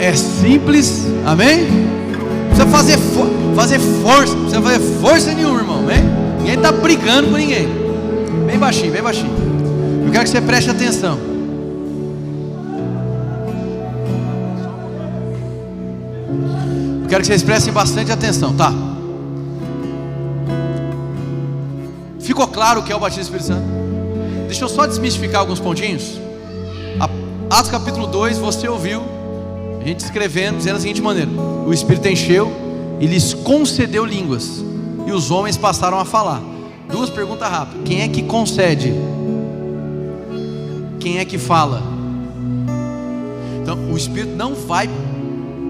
é simples, amém? Não precisa fazer força, não precisa fazer força nenhuma, irmão, amém? Ninguém está brigando com ninguém. Bem baixinho, bem baixinho. Eu quero que você preste atenção. Eu quero que vocês prestem bastante atenção, tá? Ficou claro o que é o batismo do Espírito Santo? Deixa eu só desmistificar alguns pontinhos. Atos capítulo 2, você ouviu a gente escrevendo, dizendo da seguinte maneira: o Espírito encheu e lhes concedeu línguas, e os homens passaram a falar. Duas perguntas rápidas: quem é que concede? Quem é que fala? Então, o Espírito não vai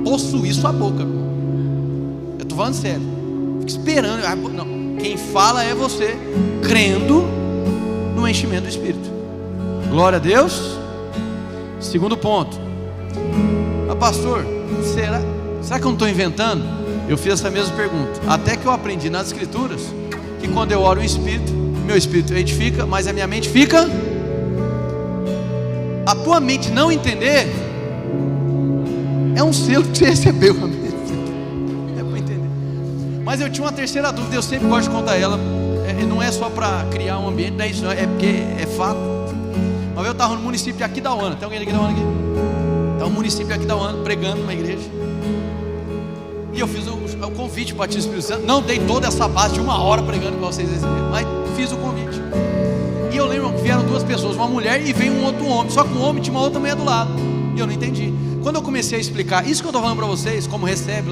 possuir sua boca. Eu estou falando sério. Fica esperando. Não. Quem fala é você, crendo no enchimento do Espírito. Glória a Deus. Segundo ponto: pastor, será que eu não estou inventando? Eu fiz essa mesma pergunta, até que eu aprendi nas Escrituras que quando eu oro em Espírito, meu Espírito edifica, mas a minha mente fica. A tua mente não entender é um selo que você recebeu. É para entender. Mas eu tinha uma terceira dúvida, eu sempre gosto de contar ela. Não é só para criar um ambiente, não é isso, é porque é fato. Mas eu estava no município de Aquidauana. Tem alguém de Aquidauana aqui? Está um município de Aquidauana pregando numa igreja. E eu fiz o convite para o batismo do Espírito Santo. Não dei toda essa base de 1 hora pregando para vocês, mas fiz o convite. E eu lembro que vieram duas pessoas, uma mulher e veio um outro homem. Só que o homem tinha uma outra mulher do lado. E eu não entendi. Quando eu comecei a explicar isso que eu estou falando para vocês, como recebe,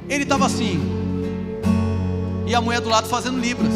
ele estava assim. E a mulher do lado fazendo libras.